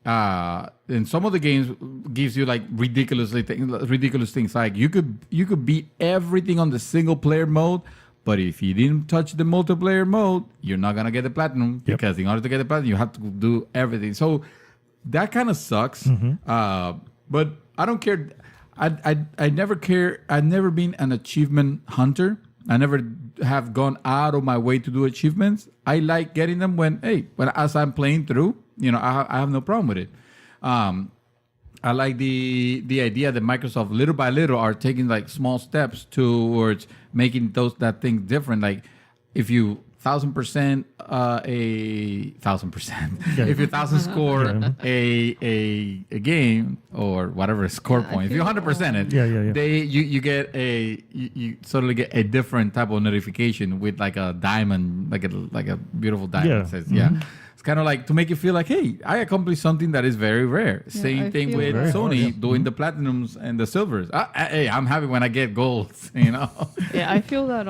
And some of the games gives you like ridiculous things. Like you could beat everything on the single player mode. But if you didn't touch the multiplayer mode, you're not going to get the platinum, because in order to get the platinum, you have to do everything. So that kind of sucks. But I don't care. I never care. I've never been an achievement hunter. I never have gone out of my way to do achievements. I like getting them as I'm playing through, I have no problem with it. I like the idea that Microsoft little by little are taking like small steps towards making that thing different. Like if you 1000% if you 1000 score a game or whatever score point, if you 100% it, you get you suddenly get a different type of notification with like a diamond, like a beautiful diamond that says It's kind of like to make you feel like, hey, I accomplished something that is very rare. Same thing with Sony doing the platinums and the silvers. Hey, I'm happy when I get golds, Yeah, I feel that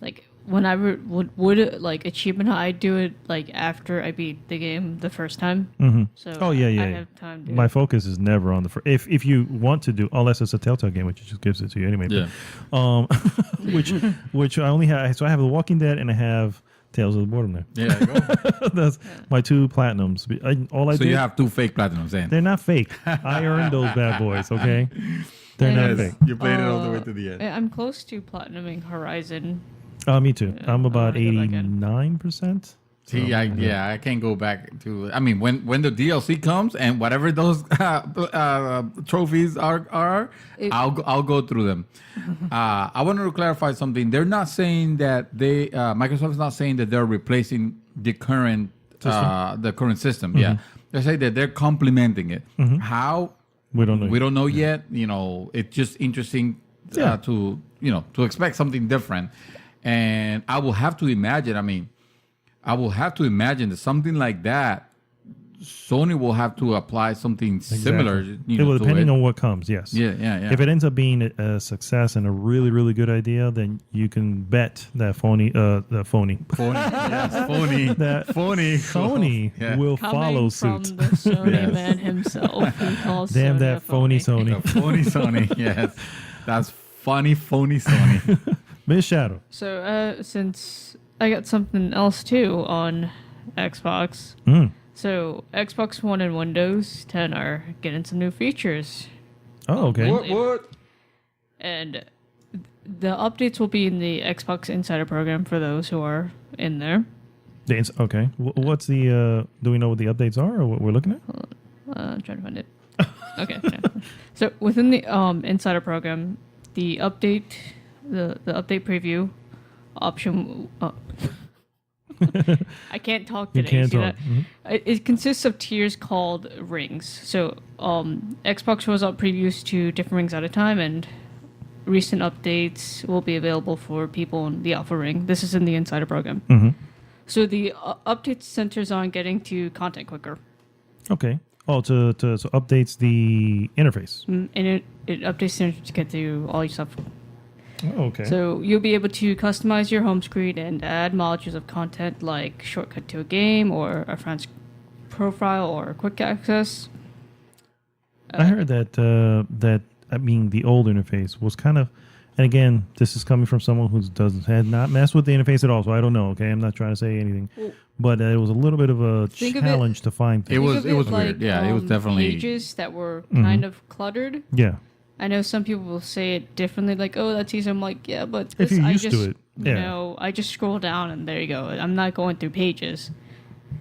like when I would like achievement, I do it like after I beat the game the first time. So I have time to. My focus is never on the first. If you want to do, unless it's a Telltale game, which just gives it to you anyway. Yeah. But, which I only have. So I have The Walking Dead and I have Tales of the Borderland. Yeah, go. That's my 2 platinums. So you have 2 fake platinums, then? They're not fake. I earned those bad boys. Okay, they're not fake. You played it all the way to the end. I'm close to platinuming Horizon. Me too. I'm about 89%. See, I can't go back to. I mean, when the DLC comes and whatever those trophies are, I'll go through them. I wanted to clarify something. They're not saying that Microsoft is not saying that they're replacing the current system. Yeah, they say that they're complementing it. How? We don't know. We don't know yet. It's just interesting to expect something different. And I will have to imagine. That something like that, Sony will have to apply something similar. Depending on what comes, yes. Yeah. If it ends up being a success and a really, really good idea, then you can bet that Sony will follow suit. From the Sony man himself, he calls Damn Sony that phony Sony. Phony Sony, yes. That's funny, phony Sony. Miss Shadow. So since I got something else too on Xbox. So Xbox One and Windows 10 are getting some new features. Oh, okay. What? And the updates will be in the Xbox Insider program for those who are in there. Okay. What's the? Do we know what the updates are, or what we're looking at? I'm trying to find it. Okay. So within the Insider program, the update, the update preview option. I can't talk You today. can't See talk. that? It consists of tiers called rings. So Xbox rolls out previews to different rings at a time, and recent updates will be available for people in the alpha ring. This is in the insider program. Mm-hmm. So the update centers on getting to content quicker. Okay. Oh, so updates the interface. And it updates to get to all your stuff. Oh, okay. So you'll be able to customize your home screen and add modules of content like shortcut to a game or a friend's profile or quick access. I heard that the old interface was kind of, and again, this is coming from someone who had not messed with the interface at all, so I don't know. Okay, I'm not trying to say anything, but it was a little bit of a challenge to find things. It was weird. Yeah, it was definitely pages that were kind of cluttered. Yeah. I know some people will say it differently, like, "Oh, that's easy." I'm like, "Yeah, but If this, you're I used just, to it, yeah. you know, I just scroll down and there you go. I'm not going through pages."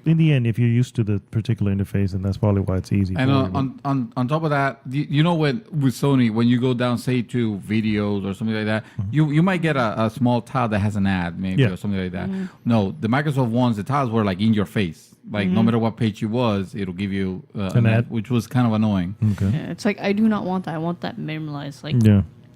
In the end, if you're used to the particular interface, then that's probably why it's easy. And for you. on top of that, you know, with Sony, when you go down, say, to videos or something like that, you might get a small tile that has an ad, maybe, or something like that. No, the Microsoft ones, the tiles were like in your face. Like no matter what page you was, it'll give you an ad, which was kind of annoying. Okay. Yeah, it's like I do not want that. I want that minimalized,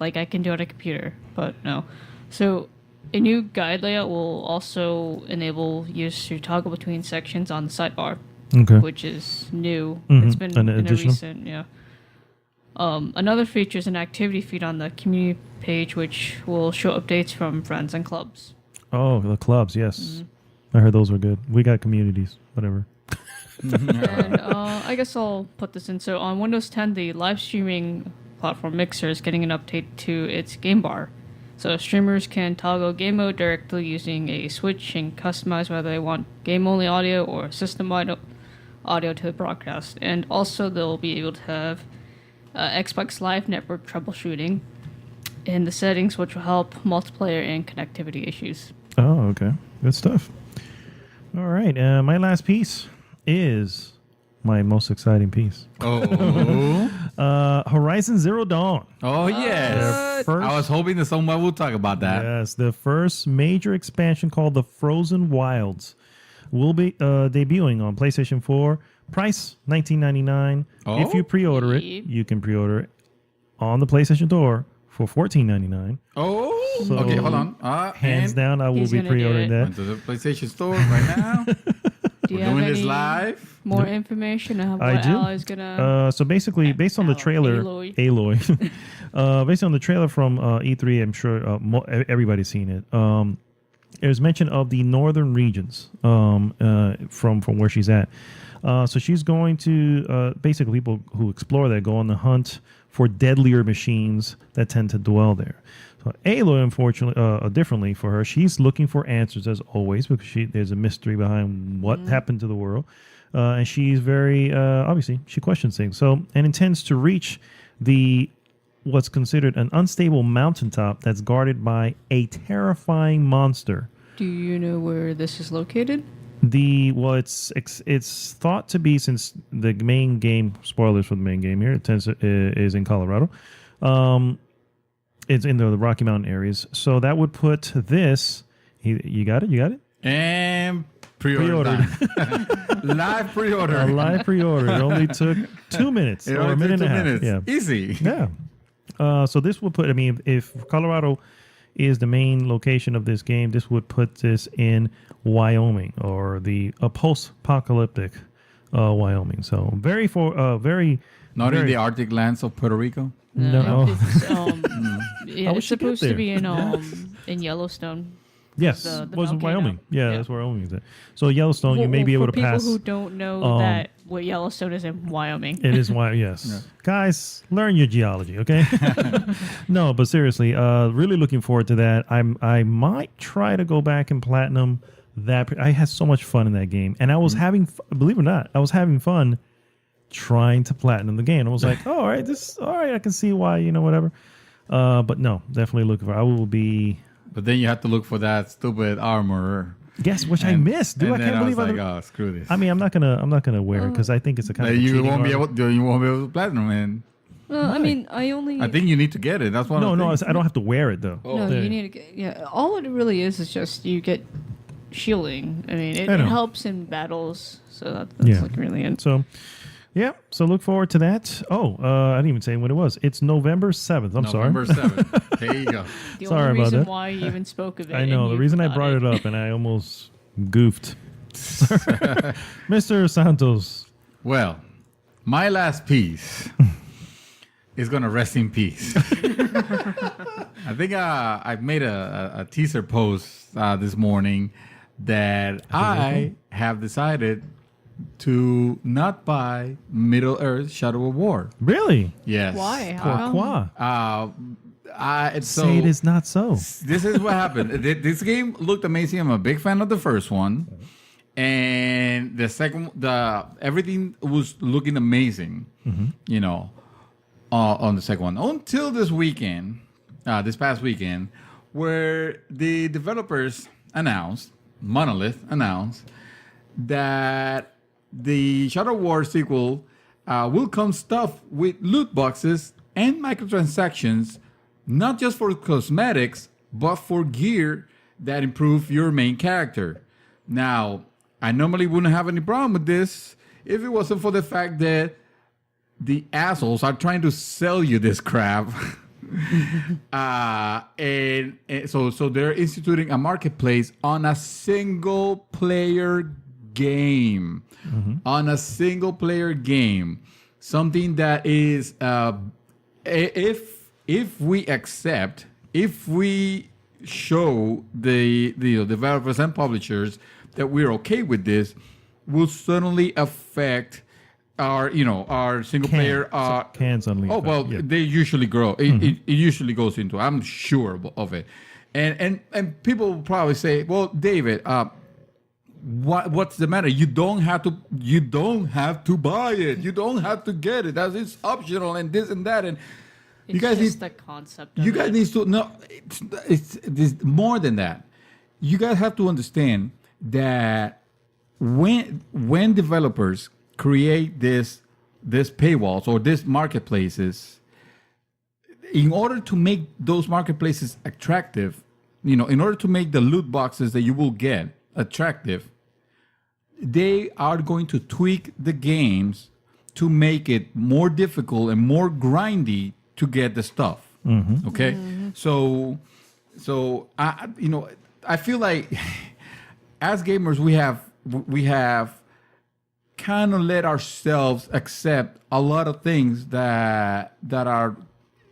like I can do it on a computer, but no. So a new guide layout will also enable users to toggle between sections on the sidebar, Okay. which is new. Mhm. It's been An in a additional? recent, Another feature is an activity feed on the community page, which will show updates from friends and clubs. Oh, the clubs, yes. I heard those were good. We got communities, whatever. And I guess I'll put this in. So on Windows 10, the live streaming platform Mixer is getting an update to its game bar. So streamers can toggle game mode directly using a switch and customize whether they want game-only audio or system-wide audio to the broadcast. And also they'll be able to have Xbox Live Network troubleshooting in the settings, which will help multiplayer and connectivity issues. Oh, okay. Good stuff. All right. My last piece is my most exciting piece. Oh, Horizon Zero Dawn. oh yes. First- I was hoping that someone would talk about that. Yes, the first major expansion called the Frozen Wilds will be debuting on PlayStation 4. Price $19.99. If you pre-order it, Yep. you can pre-order it on the PlayStation Store for $14.99. Oh, So, okay, hold on. Hands and down, I will He's be gonna do pre-ordering it. that. went to the PlayStation Store right now. Do you We're have doing any this live. more information on I what do. Aloy's gonna... So basically, based on the trailer, Aloy, based on the trailer from E3, I'm sure everybody's seen it. There's mention of the northern regions from where she's at. So she's going to basically people who explore there go on the hunt for deadlier machines that tend to dwell there. So Aloy, unfortunately, differently for her, she's looking for answers as always because there's a mystery behind what happened to the world. And she's very, obviously, she questions things. So, and intends to reach what's considered an unstable mountaintop that's guarded by a terrifying monster. Do you know where this is located? It's thought to be, since the main game, spoilers for the main game here, is in Colorado. It's in the Rocky Mountain areas. So that would put this, you got it? And pre-ordered. Live pre-order. A live pre-order. It only took 2 minutes It or only a minute took and a 2 half. minutes. Yeah. Easy. Yeah. So this would put, if Colorado is the main location of this game, this would put this in Wyoming, or a post-apocalyptic Wyoming. So very Not in the Arctic lands of Puerto Rico. No. It's supposed to be in Yellowstone. Yes, the was volcano. Wyoming. Yeah, Yeah. that's where Wyoming is at. So Yellowstone, you may be able to for pass. people who don't know that what Yellowstone is in Wyoming. It is why, yes. Guys, learn your geology, okay? No, but seriously, really looking forward to that. I might try to go back and platinum that. I had so much fun in that game, and I was having, believe it or not, I was having fun trying to platinum the game. I was like, all right, I can see why, whatever. But no, definitely looking for. I will be. But then you have to look for that stupid armor. Yes, which I missed, dude. And I then can't believe I was like, oh, screw this. I mean, I'm not gonna wear it because I think it's a kind of you cheating won't be armor. able to platinum it. I mean, I think you need to get it. That's one. No, of the no, things. I don't have to wear it though. no, you need to get. Yeah, all it really is just you get shielding. I mean, it I know. helps in battles, so that's Yeah. like really in. So, yeah. So look forward to that. Oh, I didn't even say when it was. It's November 7th. I'm November sorry. 7th. There you go. The Sorry only about reason that. why you even spoke of it. I know. and The you reason I forgot brought it up and I almost goofed. Mr. Santos. Well, my last piece is going to rest in peace. I think I made a teaser post this morning that I have decided to not buy Middle Earth Shadow of War. Really? Yes. Why? How come? Pourquoi? So Say it is not so. this is what happened. This game looked amazing. I'm a big fan of the first one, and the second, everything was looking amazing. You know, on the second one until this weekend, this past weekend, where the developers announced, Monolith announced that the Shadow War sequel will come stuffed with loot boxes and microtransactions, not just for cosmetics, but for gear that improve your main character. Now, I normally wouldn't have any problem with this if it wasn't for the fact that the assholes are trying to sell you this crap. and so they're instituting a marketplace on a single player game. On a single player game. Something that is if we show the developers and publishers that we're okay with this, will certainly affect our single player. Can suddenly. Oh well, yeah. they usually grow. It usually goes into. I'm sure of it, and people will probably say, "Well, David, what's the matter? You don't have to buy it. You don't have to get it. It's optional and this and that." And It's guys just need the concept. you of guys it. need to know. It's more than that. You guys have to understand that when developers create this paywalls or this marketplaces, in order to make those marketplaces attractive, in order to make the loot boxes that you will get attractive, they are going to tweak the games to make it more difficult and more grindy to get the stuff. Okay, so I feel like as gamers we have kind of let ourselves accept a lot of things that are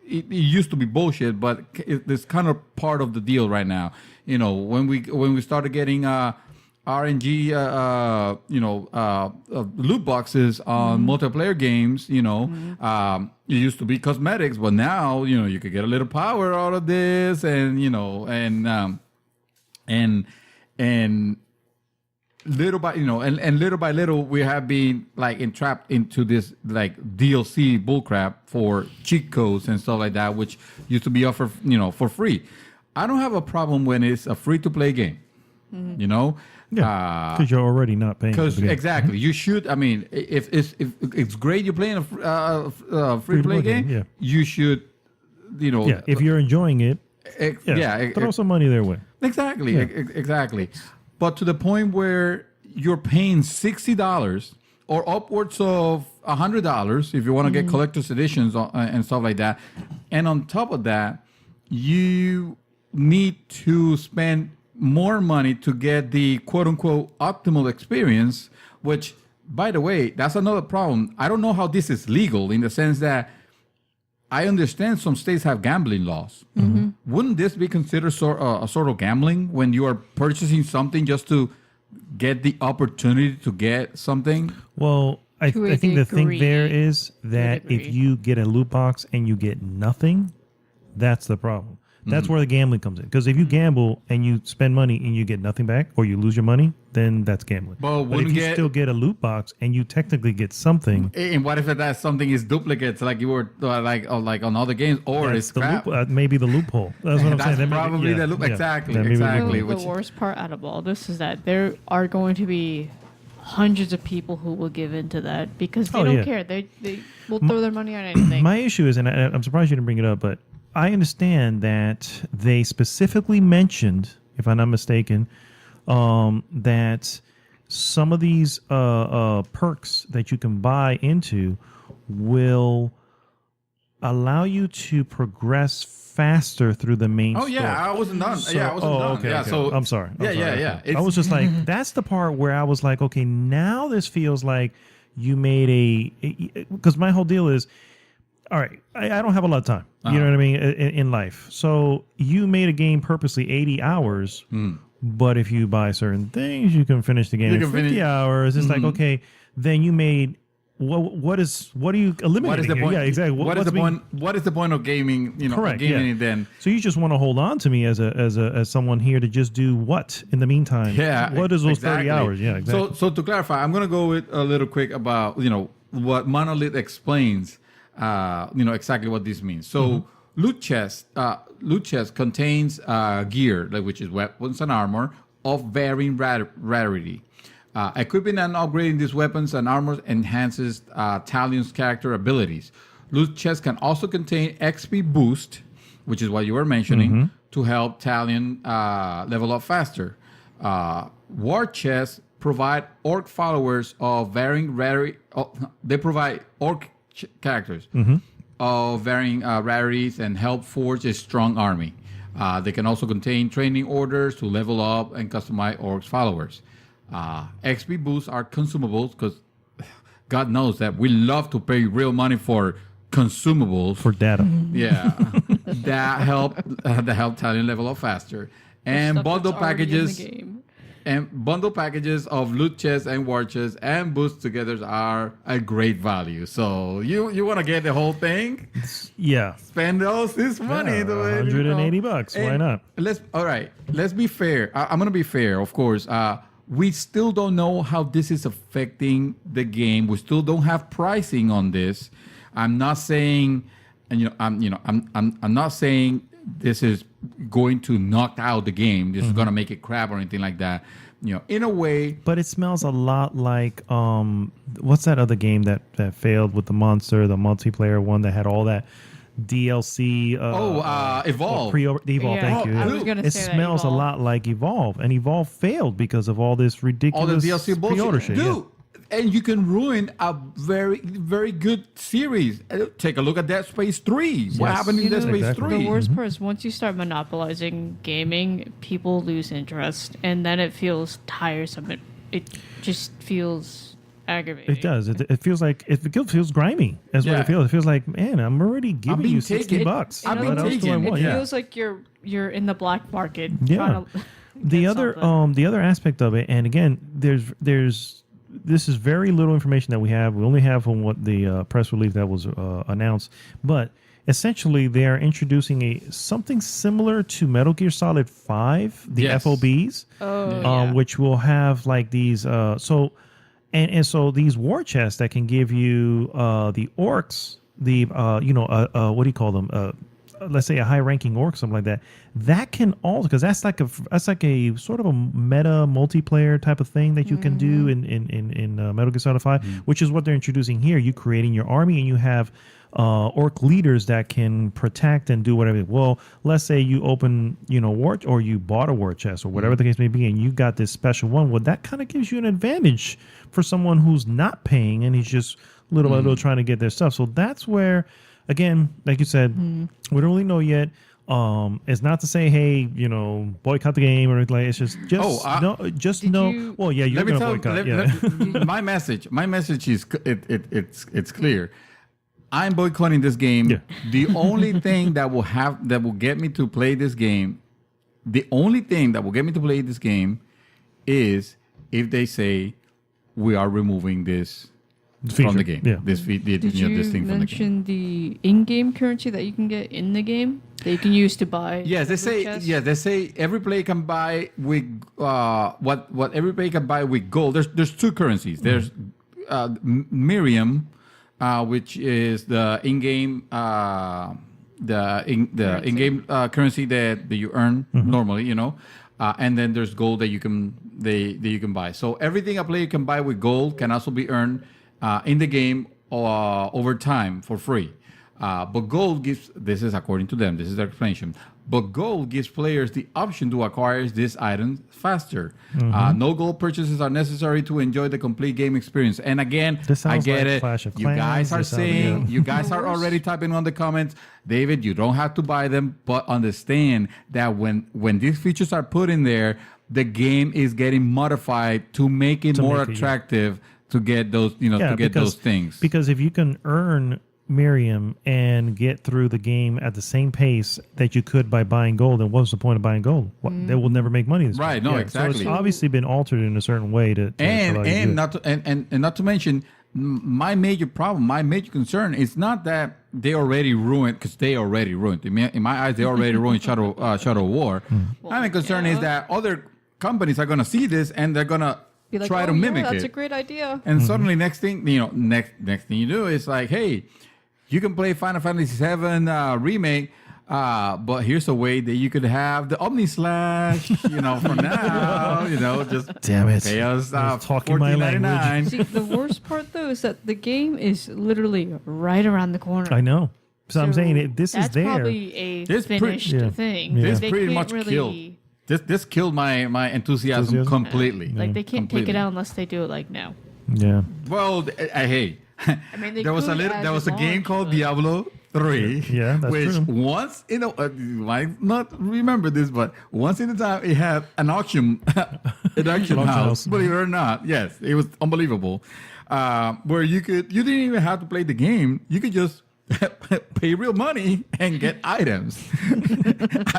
it used to be bullshit, but it's kind of part of the deal right now. When we started getting RNG loot boxes on multiplayer games, it used to be cosmetics, but now you could get a little power out of this, and and little by little by little we have been like entrapped into this like DLC bullcrap for cheat codes and stuff like that, which used to be offered for free. I don't have a problem when it's a free to play game. Yeah, because you're already not paying. Because exactly, you should. I mean, if it's great you're playing a free to play game, yeah. you should. Yeah, if you're enjoying it, throw some money their way. Exactly, exactly. But to the point where you're paying $60 or upwards of $100 if you want to get collector's editions and stuff like that, and on top of that, you need to spend more money to get the quote-unquote optimal experience, which, by the way, that's another problem. I don't know how this is legal in the sense that I understand some states have gambling laws. Wouldn't this be considered a sort of gambling when you are purchasing something just to get the opportunity to get something? Well, I To a think the thing degree. there is that if degree. you get a loot box and you get nothing, that's the problem. That's where the gambling comes in. Because if you gamble and you spend money and you get nothing back, or you lose your money, then that's gambling. But But if you still get a loot box and you technically get something, And what if that something is duplicates, like you were like on other games, or that's it's the crap? maybe the loophole. That's what I'm That's saying. That may be- probably yeah, the loop. yeah. Exactly, That may be the exactly. loophole. The Which worst part out of all this is that there are going to be hundreds of people who will give in to that because they Oh, don't yeah. care. They will throw their money on anything. My issue is, and I'm surprised you didn't bring it up, but I understand that they specifically mentioned, if I'm not mistaken, that some of these perks that you can buy into will allow you to progress faster through the main Oh story. yeah, I wasn't done. I wasn't done. Okay, Yeah, okay. so I'm sorry. Yeah. I was just like, that's the part where I was like, okay, now this feels like you made because my whole deal is, all right, I don't have a lot of time. You know what I mean in life. So you made a game purposely 80 hours, but if you buy certain things, you can finish the game in 50 hours. It's like, okay, then you made. What are you eliminating? What is the here? point? Yeah, exactly. What is the point? What is the point of gaming? Correct, gaming yeah. it then. So you just want to hold on to me as someone here to just do what in the meantime? Yeah. What is those exactly. 30 hours? Yeah, exactly. So to clarify, I'm gonna go with a little quick about what Monolith explains. Exactly what this means. So loot chest contains gear, which is weapons and armor of varying rarity. Equipping and upgrading these weapons and armors enhances Talion's character abilities. Loot chests can also contain XP boost, which is what you were mentioning, to help Talion level up faster. War chests provide orc followers of varying rarity. They provide orc characters of varying rarities and help forge a strong army. They can also contain training orders to level up and customize orcs followers. XP boosts are consumables because God knows that we love to pay real money for consumables. For data. Yeah, that help Talion level up faster. And Stuff bundle that's already in the packages game. and bundle packages of loot chests and war chests and boosts together are a great value. So you want to get the whole thing? Yeah. Spend this money. Yeah, to it, $180. Why And not? Let's be fair. I'm gonna be fair, of course. We still don't know how this is affecting the game. We still don't have pricing on this. I'm not saying, I'm not saying this is going to knock out the game. This is going to make it crap or anything like that. In a way. But it smells a lot like what's that other game that failed with the monster, the multiplayer one that had all that DLC. Evolve. Evolve. Thank you. I was gonna It say that smells a Evolve. lot like Evolve, and Evolve failed because of all this All ridiculous the DLC pre-order bullshit. shit. Dude, and you can ruin a very, very good series. Take a look at Dead Space 3. What Yes. happened in Dead Space Exactly. 3? The worst part is once you start monopolizing gaming, people lose interest, and then it feels tiresome. It just feels aggravating. It does. It feels like it feels grimy. That's what Yeah. it feels. It feels like, man, I'm already giving being you taken. $60. I've been What else do I taken. want? It Yeah. feels like you're in the black market. Yeah. trying to The get other something. the other aspect of it, and again, there's this is very little information that we have. We only have from what the press release that was announced, but essentially they are introducing something similar to Metal Gear Solid 5, the Yes. FOBs, which will have like these and so these war chests that can give you the orcs, the what do you call them? Let's say a high-ranking orc, something like that. That can also, because that's like a sort of a meta multiplayer type of thing that you can do in Metal Gear Solid 5, which is what they're introducing here. You creating your army and you have orc leaders that can protect and do whatever. Well, let's say you open, war, or you bought a war chest or whatever the case may be, and you got this special one. Well, that kind of gives you an advantage for someone who's not paying and he's just little by little trying to get their stuff. So that's where, again, like you said, we don't really know yet. It's not to say, hey, boycott the game or anything like. It's just know. you- Well, yeah, you're Let me gonna tell. boycott. My message. My message is it's clear. I'm boycotting this game. Yeah. The only thing that will get me to play this game, is if they say we are removing this from the game. Yeah. This Did you this thing from the game. mention the in-game currency that you can get in the game that you can use to buy? Yes, they loot say. chests? Yeah, they say every player can buy with what every player can buy with gold. There's two currencies. There's Miriam, which is the in-game in-game currency that you earn normally, and then there's gold that you can buy. So everything a player can buy with gold can also be earned in the game over time for free. But gold gives, this is according to them, this is their explanation. but gold gives players the option to acquire these items faster. No gold purchases are necessary to enjoy the complete game experience. And again, This I sounds get like it. Clash of You guys Clans. are This sounds- saying, yeah. you guys are already typing on the comments, David, you don't have to buy them, but understand that when these features are put in there, the game is getting modified to make it more make it, yeah. attractive to get those, to get those things. Because if you can earn Miriam and get through the game at the same pace that you could by buying gold, then what's the point of buying gold? They will never make money. This Right, way. no, So exactly. it's obviously been altered in a certain way to allow you to do it. Not to mention my major problem, my major concern is not that they already ruined, because they already ruined. In my eyes, they already ruined Shadow War. My main concern is that other companies are going to see this and they're going to Be like, try oh, to mimic yeah, that's it. a great idea. And suddenly, next thing next thing you do is like, hey, you can play Final Fantasy VII remake, but here's a way that you could have the Omni Slash, for now, just Damn it. pay us It's talking my $14.99. See, the worst part though is that the game is literally right around the corner. I know. So I'm saying this is that's there. probably a This finished yeah. thing. Yeah. This They pretty can't much really, killed. This killed my enthusiasm Enthusiasm? completely. Like they can't take Completely. it out unless they do it like now. Yeah. Well, hey, I mean, they there was a could there was a add game launch, called but- Diablo 3. Yeah, that's which true. once you might not remember this, but once in a time it had an auction, Auction house. house. Believe it or not, yes, it was unbelievable. Where you didn't even have to play the game; you could just pay real money and get items,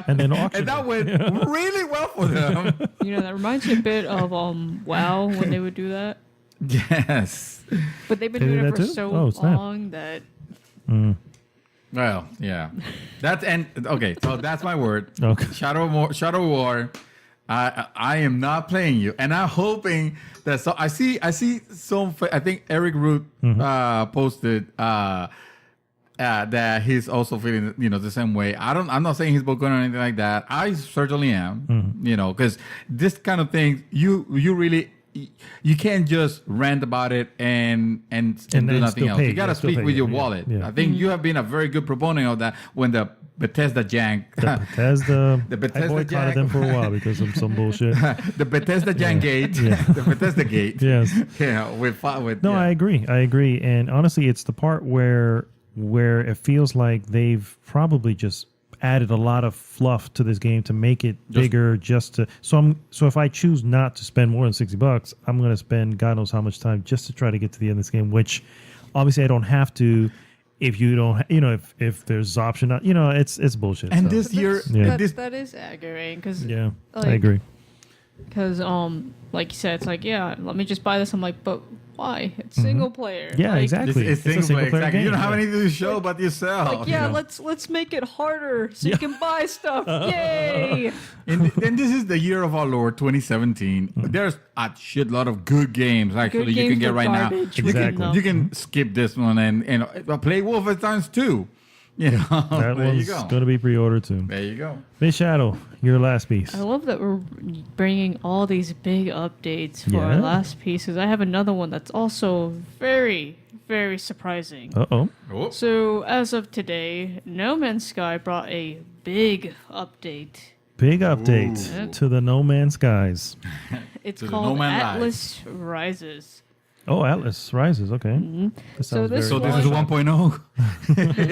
And then auction. and that went really well for them. That reminds me a bit of WoW when they would do that. Yes. But they've been They doing did it that for too? so Oh, snap. long that Well, yeah. Okay. So that's my word. Okay. Shadow War. I am not playing you, and I'm hoping that. So I see some. I think Eric Root posted that he's also feeling the same way. I'm not saying he's broken or anything like that. I certainly am. Because this kind of thing, you really. You can't just rant about it and do then nothing still else. pay. You got to Yeah, still speak pay, with your yeah, wallet. yeah. I think you have been a very good proponent of that when the Bethesda jank. Bethesda. The Bethesda I boycotted Jack. them for a while because of some bullshit. The Bethesda jank gate. Yeah. The Bethesda gate. Yes. Yeah, with No, yeah. I agree. And honestly, it's the part where it feels like they've probably just added a lot of fluff to this game to make it bigger so if I choose not to spend more than $60, I'm going to spend God knows how much time just to try to get to the end of this game, which obviously I don't have to if you don't if there's option not, it's bullshit. And so. this year, Yeah. that is aggravating because Yeah, like- I agree. Because, like you said, it's like, yeah, let me just buy this. I'm like, but why? It's single player. Yeah, Like, exactly. it's single player. player Exactly. You don't game, have yeah. anything to show but yourself. Like, yeah, Yeah. let's make it harder so you can buy stuff. Yay! And this is the year of our Lord 2017. There's a shitload of good games actually Good you can games get with right garbage. now. Exactly. You can skip this one and play Wolfenstein 2. That there you one's go. going to be pre-ordered too. There you go. Miss Shadow, your last piece. I love that we're bringing all these big updates for our Yeah. last pieces. I have another one that's also very, very surprising. Uh-oh. Oh. So, as of today, No Man's Sky brought a big update. Big update to the No Man's Skies. It's To the called No Man Atlas Rises. Oh, Atlas Rises. Okay. That Mm-hmm. So sounds this So very this is was- 1.0.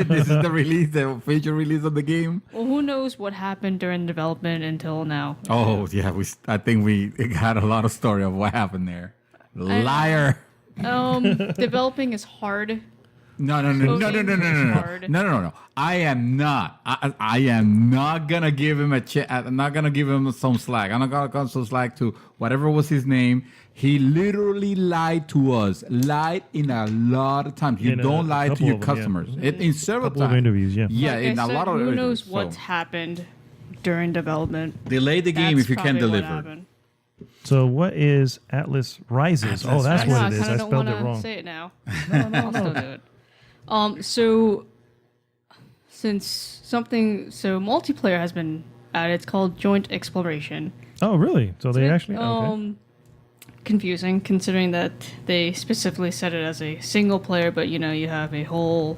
This is the release, the feature release of the game. Well, who knows what happened during development until now? Oh yeah, I think we got a lot of story of what happened there. Liar. Developing is hard. No. Hard. No. I am not. I am not gonna give him a chance. I'm not gonna give him some slack. I'm not gonna give some slack to whatever was his name. He literally lied to us. Lied in a lot of times. You In a don't lie to couple your of them, yeah. customers. In several couple of times. interviews, yeah. Yeah, Like in I a said, lot of who knows interviews, what's so. happened during development. Delay the game That's if you can probably what deliver. happened. So what is Atlas Rises? Atlas That's Rises. what I it is. kind I of don't spelled want it to wrong. say it now. I'll still do it. So multiplayer has been added. It's called Joint Exploration. Oh, really? So they It's actually okay. confusing considering that they specifically said it as a single player, but you have a whole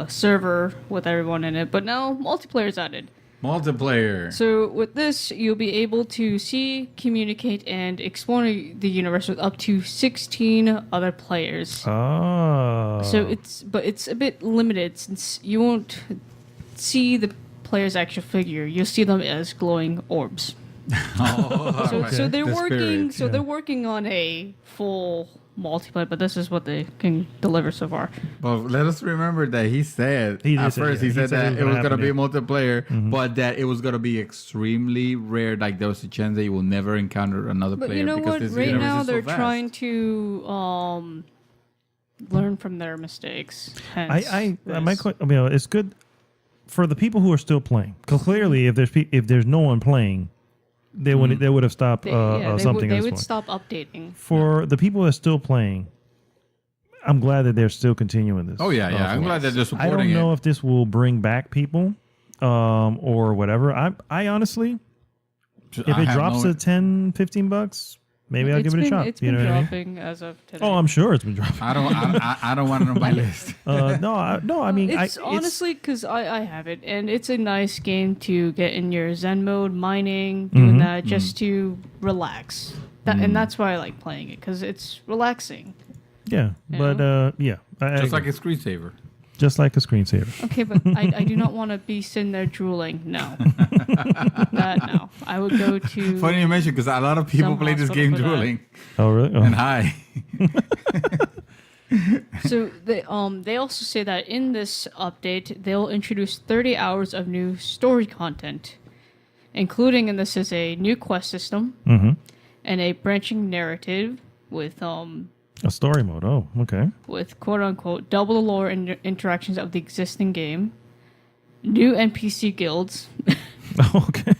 server with everyone in it, but now multiplayer is added. Multiplayer. So with this, you'll be able to see, communicate, and explore the universe with up to 16 other players. Oh. So it's a bit limited since you won't see the player's actual figure. You'll see them as glowing orbs. So they're working. Spirit, They're working on a full multiplayer, but this is what they can deliver so far. But let us remember that he said He at said, first yeah, he said that it was going to be happen, multiplayer, but that it was going to be extremely rare. Like there was a chance that you will never encounter another But player. you know because what? this Right universe now is so they're vast. trying to learn from their mistakes. Hence it's good for the people who are still playing. Because clearly, if there's no one playing, they would have stopped something. They at this would point. stop updating. For the people that are still playing, I'm glad that they're still continuing this. Oh yeah. I'm glad that they're I supporting don't know it. if this will bring back people, or whatever. I honestly, if it drops to $10-15, maybe I'll give it a shot. It's You been know what I mean? dropping as of today. Oh, I'm sure it's been dropping. I don't want it on my list. No. I mean, It's honestly because I have it, and it's a nice game to get in your Zen mode, mining, doing that just to relax. And that's why I like playing it because it's relaxing. yeah, but yeah, Just like a screensaver. just like a screensaver. Okay, but I do not want to be sitting there drooling. No, no. I would go to. Funny you mentioned because a lot of people Some play this hospital game for that. drooling Oh, really? Oh. and high. So they also say that in this update they'll introduce 30 hours of new story content, including, and this is a new quest system and a branching narrative with A story mode. Oh, okay. with quote unquote double the lore and interactions of the existing game, new NPC guilds, Okay.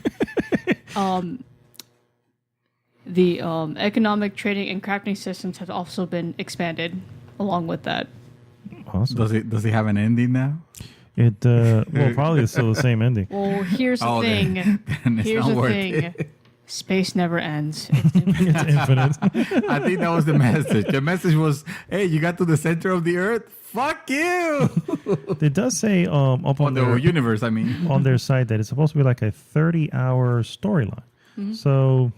the economic trading and crafting systems have also been expanded along with that. Awesome. Does he have an ending now? It well, probably it's still the same ending. Well, here's the Oh, thing. then it's Here's not the worth thing. it. Space never ends. It's infinite. It's infinite. I think that was the message. The message was, "Hey, you got to the center of the earth. Fuck you!" It does say up On on the their universe, I mean. on their site that it's supposed to be like a 30-hour storyline. So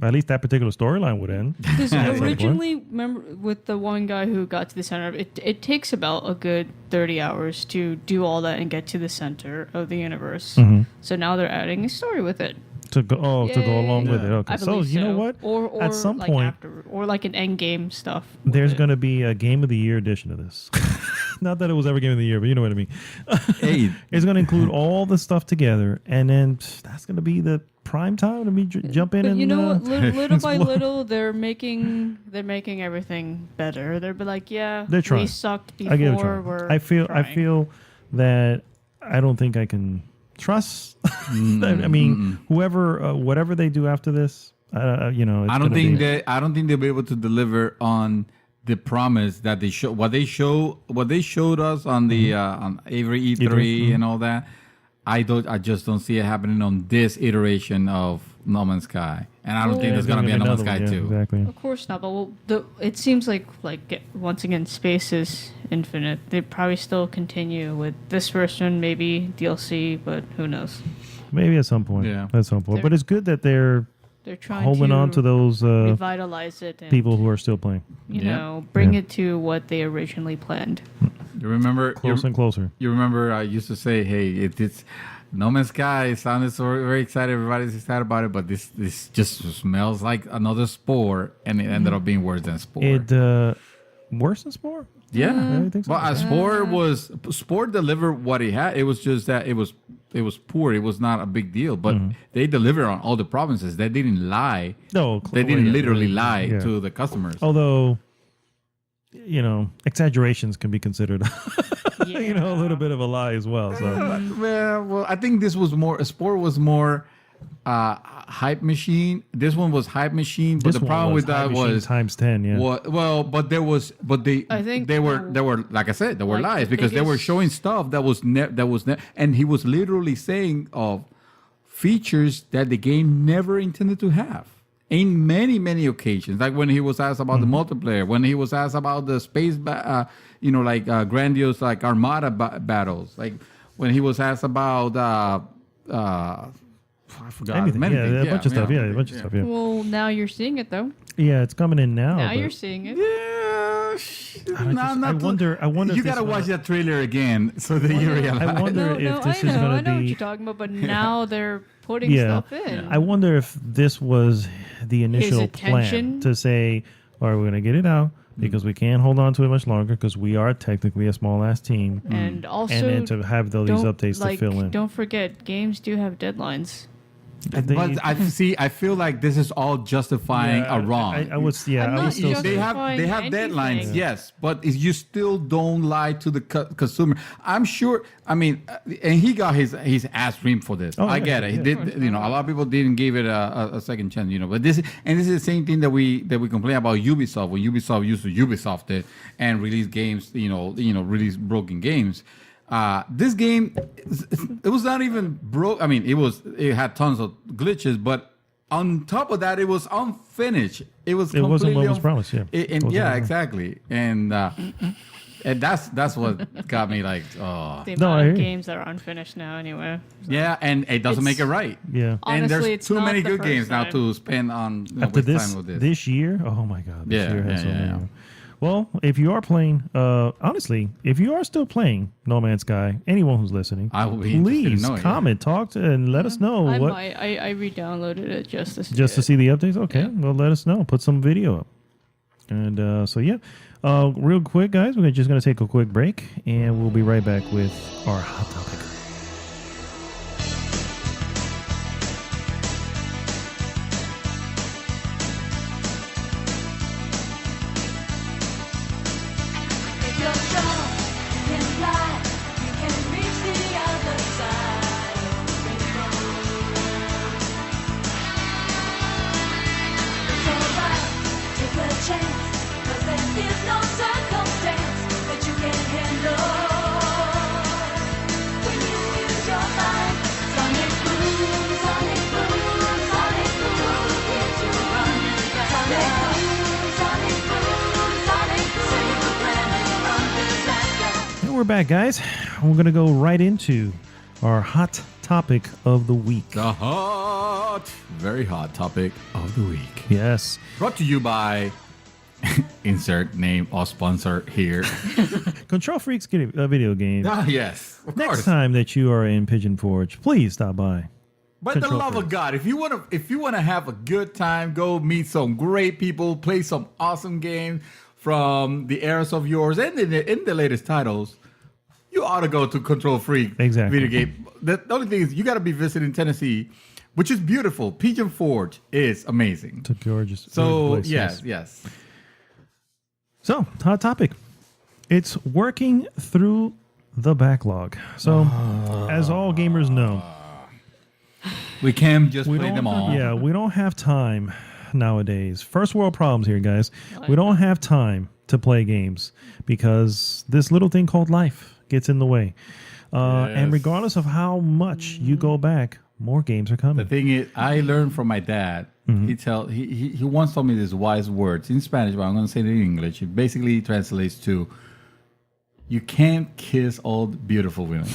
at least that particular storyline would end. Because some point. originally, remember with the one guy who got to the center of it, it takes about a good 30 hours to do all that and get to the center of the universe. So now they're adding a story with it. To go along with it. Okay. I So believe you know what? Or At some like point, after, or like an end game stuff. with there's it. going to be a Game of the Year edition of this. Not that it was ever Game of the Year, but you know what I mean. Hey, It's going to include all the stuff together, and then that's going to be the prime time to me jump in But and. you know what? Little by little, they're making everything better. They're be like, yeah, They're trying. we sucked before. I get it. We're I trying. feel that I don't think I can trust. I mean, whoever, whatever they do after this, you know, it's I don't gonna think be- I don't think they'll be able to deliver on the promise that they show. What they showed us on the on Avery E3 and all that. I just don't see it happening on this iteration of No Man's Sky, and I don't think there's gonna be a No Man's another Sky one, yeah, 2. Exactly. Of course not, but it seems like once again, space is infinite. They probably still continue with this version, maybe DLC, but who knows? Maybe at some point. Yeah. At some point. But it's good that they're They're trying holding on to those revitalize it and people who are still playing you Yeah. know, bring Yeah. it to what they originally planned. You remember? closer and closer. You remember? I used to say, "Hey, it's No Man's Sky. It sounded so very excited. Everybody's excited about it, but this just smells like another Spore, and it ended up being worse than Spore." It worse than Spore? Yeah, I think so. but Spore delivered what he had. It was just that it was poor. It was not a big deal, but they delivered on all the provinces. They didn't lie. No, They didn't yeah, literally yeah, lie yeah. to the customers. Although, you know, exaggerations can be considered, you know, a little bit of a lie as well. So Well, I think this was more. Spore was more hype machine. This one was hype machine, but this the one problem with Time that Machine was. times 10. Yeah. But I think they were like I said, they were like lies the because they were biggest- showing stuff that was and he was literally saying of features that the game never intended to have. in many occasions. Like when he was asked about the multiplayer, when he was asked about the space, grandiose like Armada battles, like when he was asked about, I forgot. Anything. Many Yeah, things. a bunch of stuff. Yeah, a bunch of stuff. Yeah. Well, now you're seeing it though. Yeah, it's coming in now. Now but you're seeing it. Yeah, I wonder. I wonder. You if this gotta watch one- that trailer again so that you realize. I wonder if this is I going know to what be. you're talking about, but now they're putting Yeah, stuff in. I wonder if this was the initial plan attention? to say, "All right, we're going to get it out because we can't hold on to it much longer because we are technically a small ass team." And also, And then to have all these don't, updates like, to fill in. Don't forget, games do have deadlines. They- But I feel like this is all justifying Yeah, a wrong. I would. Yeah, I'm I not would still just- say. they have justifying deadlines, anything. yes, but you still don't lie to the consumer. I'm sure. I mean, and he got his ass reamed for this. Oh, I yeah, get it. He yeah. did. You know, a lot of people didn't give it a second chance. You know, but this is the same thing that we complain about Ubisoft when Ubisoft used to Ubisoft it and release games. Release broken games. This game, it was not even broke. I mean, it had tons of glitches, but on top of that, it was unfinished. It wasn't what was promised. Yeah, exactly. And that's what got me like, oh, The No, I amount hear of you. games that are unfinished now, anyway. yeah, and it doesn't make it right. yeah. And Honestly, there's it's too not many the good first games now time. to spend on After waste time with this year, oh my god, this Yeah, year has yeah, so many. yeah. Well, if you are playing, honestly, if you are still playing No Man's Sky, anyone who's listening, I will be interested in please knowing, yeah. comment, talk to, and let us know I what might. I re-downloaded it just to see just to it. see the updates. Okay, Yeah. well, let us know. Put some video up. And so yeah, real quick, guys, we're just gonna take a quick break, and we'll be right back with our hot topic. If you're strong, you can fly, you can reach the other side of the rainbow. It's alright, take a chance, 'cause there is no circumstance that you can't handle. When you use your mind, sonic boom, sonic boom, sonic boom, keeps you running fast. Sonic boom, sonic boom, save the planet from disaster. And we're back, guys. We're gonna go right into our hot topic of the week. The very hot topic of the week. Yes. Brought to you by insert name or sponsor here. Control Freaks video game. Ah, yes, of Next course. time that you are in Pigeon Forge, please stop by. By the Control love of Freaks. God, if you wanna have a good time, go meet some great people, play some awesome games from the eras of yours and in the latest titles. You ought to go to Control Freak Exactly. video game. The only thing is you got to be visiting Tennessee, which is beautiful. Pigeon Forge is amazing. To gorgeous. So place, yes. So, hot topic. It's working through the backlog. So, as all gamers know, We can't just we play don't. them all. Yeah, we don't have time nowadays. First world problems here, guys. We don't have time to play games because this little thing called life gets in the way. And Yes. regardless of how much you go back, more games are The coming. thing is, I learned from my dad. He once told me these wise words in Spanish, but I'm going to say it in English. It basically translates to, "You can't kiss all the beautiful women."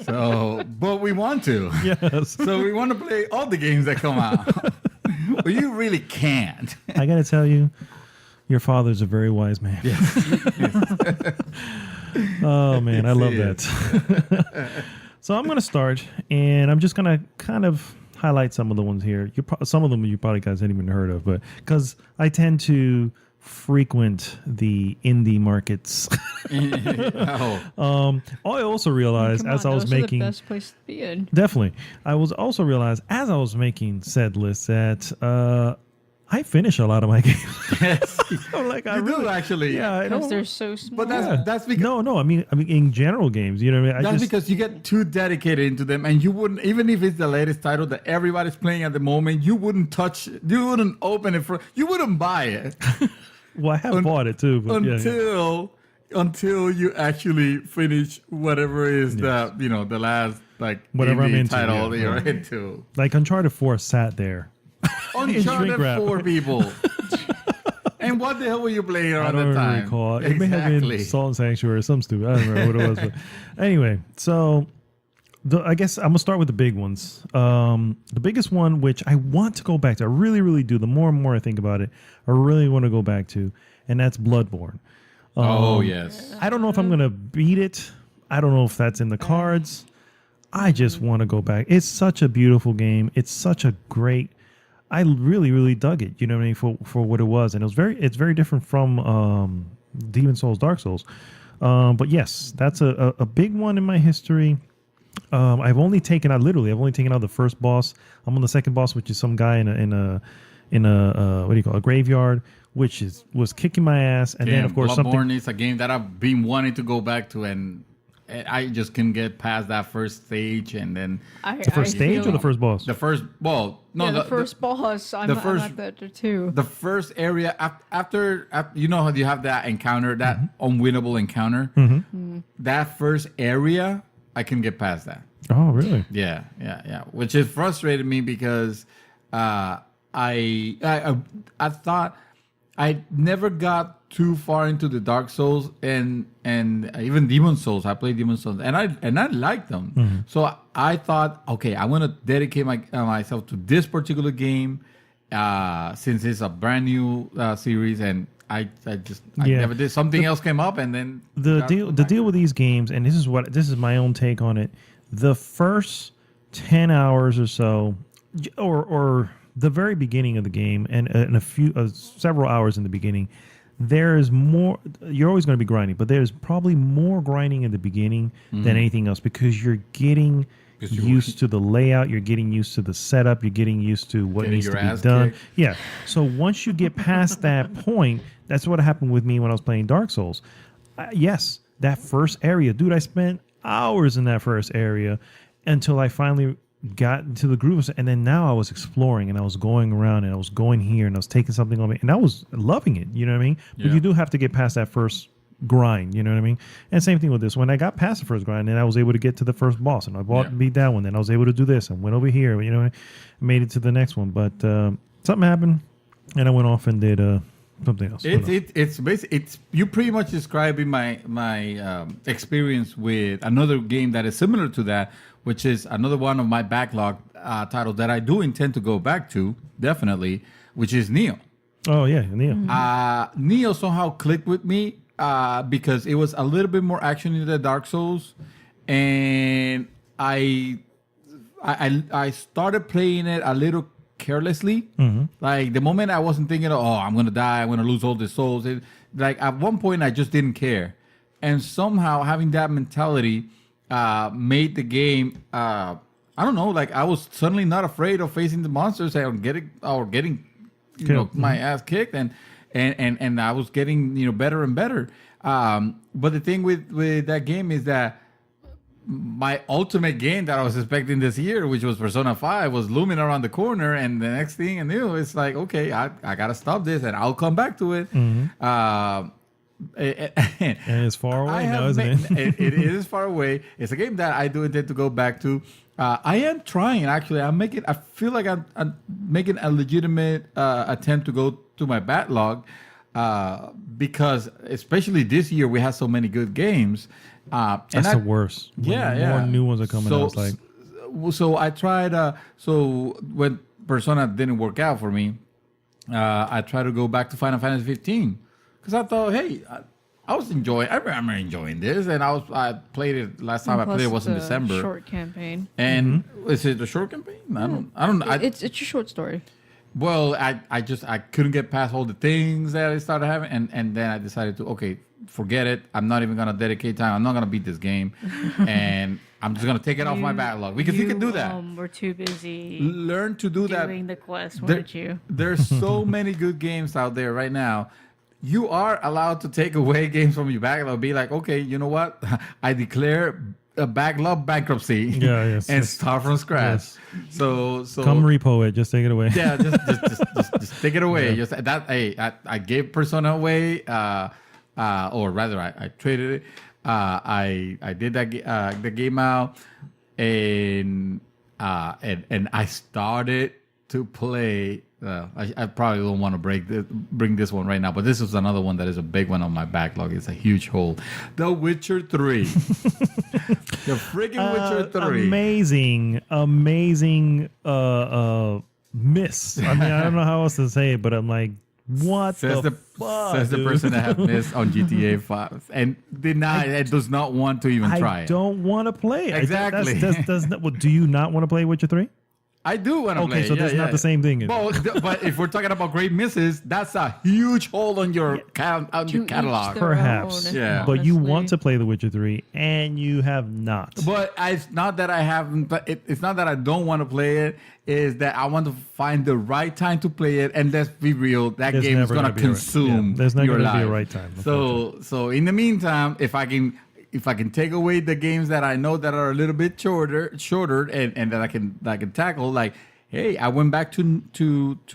So, but we want to. Yes. So we want to play all the games that come out. But you really can't. I got to tell you, your father's a very wise man. Oh, man, I love Yes, that. So I'm going to start, and I'm just going to kind of highlight some of the ones here. Some of them you probably guys hadn't even heard of, but because I tend to frequent the indie markets. Oh, I also realized Come as on, I was those are making the best place to be in. definitely, I was also realized as I was making said list that I finish a lot of my games. yes. I'm like, I You really do actually. yeah, I Because don't. they're so small. But that's because No, I mean in general games, you know what I mean? that's because you get too dedicated into them, and you wouldn't, even if it's the latest title that everybody's playing at the moment, you wouldn't open it you wouldn't buy it well, I have bought it too, but until you actually finish whatever is the last like Whatever I'm indie into, title yeah. that you're into. like Uncharted 4 sat there Uncharted wrap. 4 people. And what the hell were you playing I around don't the time? even recall. It may have been Salt and Sanctuary or some stupid. I don't remember what it was. But anyway, so I guess I'm gonna start with the big ones. The biggest one, which I want to go back to, I really, really do. The more and more I think about it, I really want to go back to, and that's Bloodborne. Oh yes. I don't know if I'm gonna beat it. I don't know if that's in the cards. I just want to go back. It's such a beautiful game. It's such a great. I really, really dug it. You know what I mean, for what it was, and it's very different from Demon Souls, Dark Souls. But yes, that's a big one in my history. I've only taken out the first boss. I'm on the second boss, which is some guy in a what do you call it, a graveyard, which was kicking my ass. And then of course Bloodborne is a game that I've been wanting to go back to, and I just couldn't get past that first stage, and then the first stage or the first boss. the first the first boss. I'm at that too. the first area after you know how you have that encounter, that unwinnable encounter. That first area, I can get past that. Oh, really? Yeah. Which has frustrated me because I thought I never got too far into the Dark Souls and even Demon Souls. I played Demon Souls and I liked them. So I thought, okay, I want to dedicate myself to this particular game since it's a brand new series, and I never did. Something else came up, and then the deal with these games, and this is my own take on it. The first 10 hours or so, or the very beginning of the game, and several hours in the beginning, there's more. You're always going to be grinding, but there's probably more grinding in the beginning than anything else, because you're getting used to the layout, you're getting used to the setup, you're getting used to what needs to be done. Kicked. Yeah. So once you get past that point, that's what happened with me when I was playing Dark Souls. Yes, that first area, dude, I spent hours in that first area until I finally got into the groove, and then now I was exploring, and I was going around, and I was going here, and I was taking something on me, and I was loving it. You know what I mean? But you do have to get past that first grind. You know what I mean? And same thing with this. When I got past the first grind, then I was able to get to the first boss, and I beat that one. Then I was able to do this and went over here. You know, I made it to the next one, but something happened, and I went off and did something else. It's basically you pretty much describing my experience with another game that is similar to that, which is another one of my backlog titles that I do intend to go back to, definitely, which is Neo. Oh yeah, Neo. Neo somehow clicked with me because it was a little bit more action in the Dark Souls, and I started playing it a little carelessly. Like the moment I wasn't thinking, oh, I'm gonna die, I'm gonna lose all the souls. Like at one point I just didn't care, and somehow having that mentality made the game. I don't know. Like I was suddenly not afraid of facing the monsters and getting my ass kicked, and I was getting better and better. But the thing with that game is that my ultimate game that I was expecting this year, which was Persona 5, was looming around the corner, and the next thing I knew, it's like, okay, I gotta stop this, and I'll come back to it. And it's far away now, isn't it? It is far away. It's a game that I do intend to go back to. I am trying, actually. I feel like I'm making a legitimate attempt to go to my backlog because, especially this year, we have so many good games. That's the worst. More new ones are coming out. It's like, so I tried. So when Persona didn't work out for me, I tried to go back to Final Fantasy 15 because I thought, hey, I was enjoying. I remember enjoying this, and I played it last time. I played it was in December. Short campaign. And is it the short campaign? I don't know. It's a short story. Well, I couldn't get past all the things that I started having, and then I decided to, okay, forget it. I'm not even gonna dedicate time. I'm not gonna beat this game, and I'm just gonna take it off my backlog because you can do that. We're too busy. Learn to do that. Doing the quest, weren't you? There's so many good games out there right now. You are allowed to take away games from your backlog. Be like, okay, you know what? I declare a backlog bankruptcy. And start from scratch. Yes. So come repo it. Just take it away. Yeah, just take it away. Just that. Hey, I gave Persona away. Or rather, I traded it. I did that the game out, and I started to play. I probably don't want to bring this one right now, but this is another one that is a big one on my backlog. It's a huge hole. The Witcher 3. The freaking Witcher 3. Amazing miss. I mean, I don't know how else to say it, but I'm like, what Says the fuck, says the dude? person that have missed on GTA 5 and does not want to even try I it. don't want to play it. Exactly. That's not, well, do you not want to play Witcher 3? I do want to play. Okay, so that's not the same thing. is it? Well, but if we're talking about great misses, that's a huge hole on your To each catalog. their Perhaps. own, Yeah. But you honestly. want to play The Witcher 3 and you have not. But it's not that I haven't. But it's not that I don't want to play it. Is that I want to find the right time to play it. And let's be real, that There's game is never going to gonna be a right- consume. yeah, there's not your gonna be a life. right time, So in the meantime, if I can take away the games that I know that are a little bit shorter, and that I can tackle, like, hey, I went back to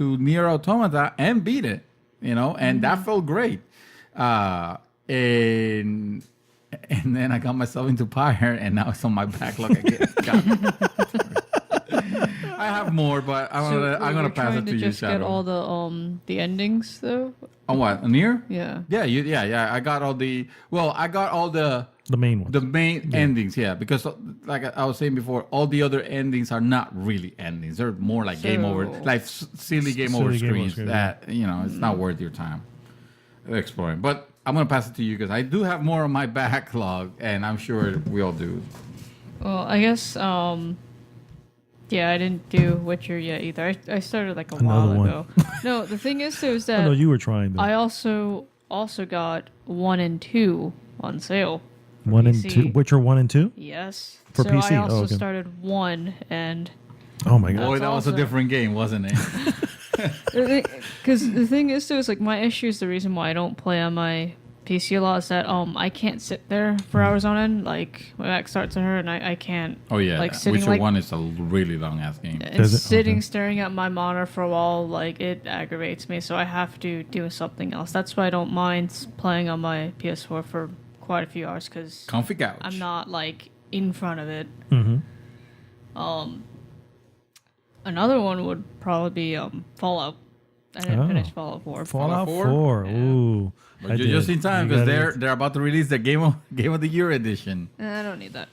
Nier Automata and beat it, and that felt great. And then I got myself into Pyre, and now it's on my backlog again. I have more, but I'm gonna pass it to you, just get Shadow. all the endings though. On what? Nier? Yeah. Yeah. I got all the The main one. the main endings, because like I was saying before, all the other endings are not really endings. They're more like game over, like silly game over Silly game over screens screen, that it's not worth your time exploring. But I'm gonna pass it to you because I do have more on my backlog, and I'm sure we all do. Well, I guess I didn't do Witcher yet either. I started like a while Another one. ago. No, the thing is though, is I that know you were trying though. I also got 1 and 2 on sale. for 1 and PC. 2. Witcher 1 and 2? Yes. For so PC? I Oh, also okay. started 1 and Oh my god. Boy, that was a also- different game, wasn't it? because the thing is though, is like my issue is the reason why I don't play on my PC a lot is that I can't sit there for hours on end. Like my back starts to hurt and I can't. Oh yeah, like sitting Witcher like 1 is a really long ass game. and Does it? sitting Okay. staring at my monitor for a while, like it aggravates me. So I have to do something else. That's why I don't mind playing on my PS4 for quite a few hours because Comfy couch. I'm not like in front of it. Mm-hmm. Another one would probably be Fallout. I didn't Oh. finish Fallout 4. Fallout 4. 4? Yeah. Ooh. But I you're did. just in time You because gotta- they're about to release the game of the year edition. I don't need that.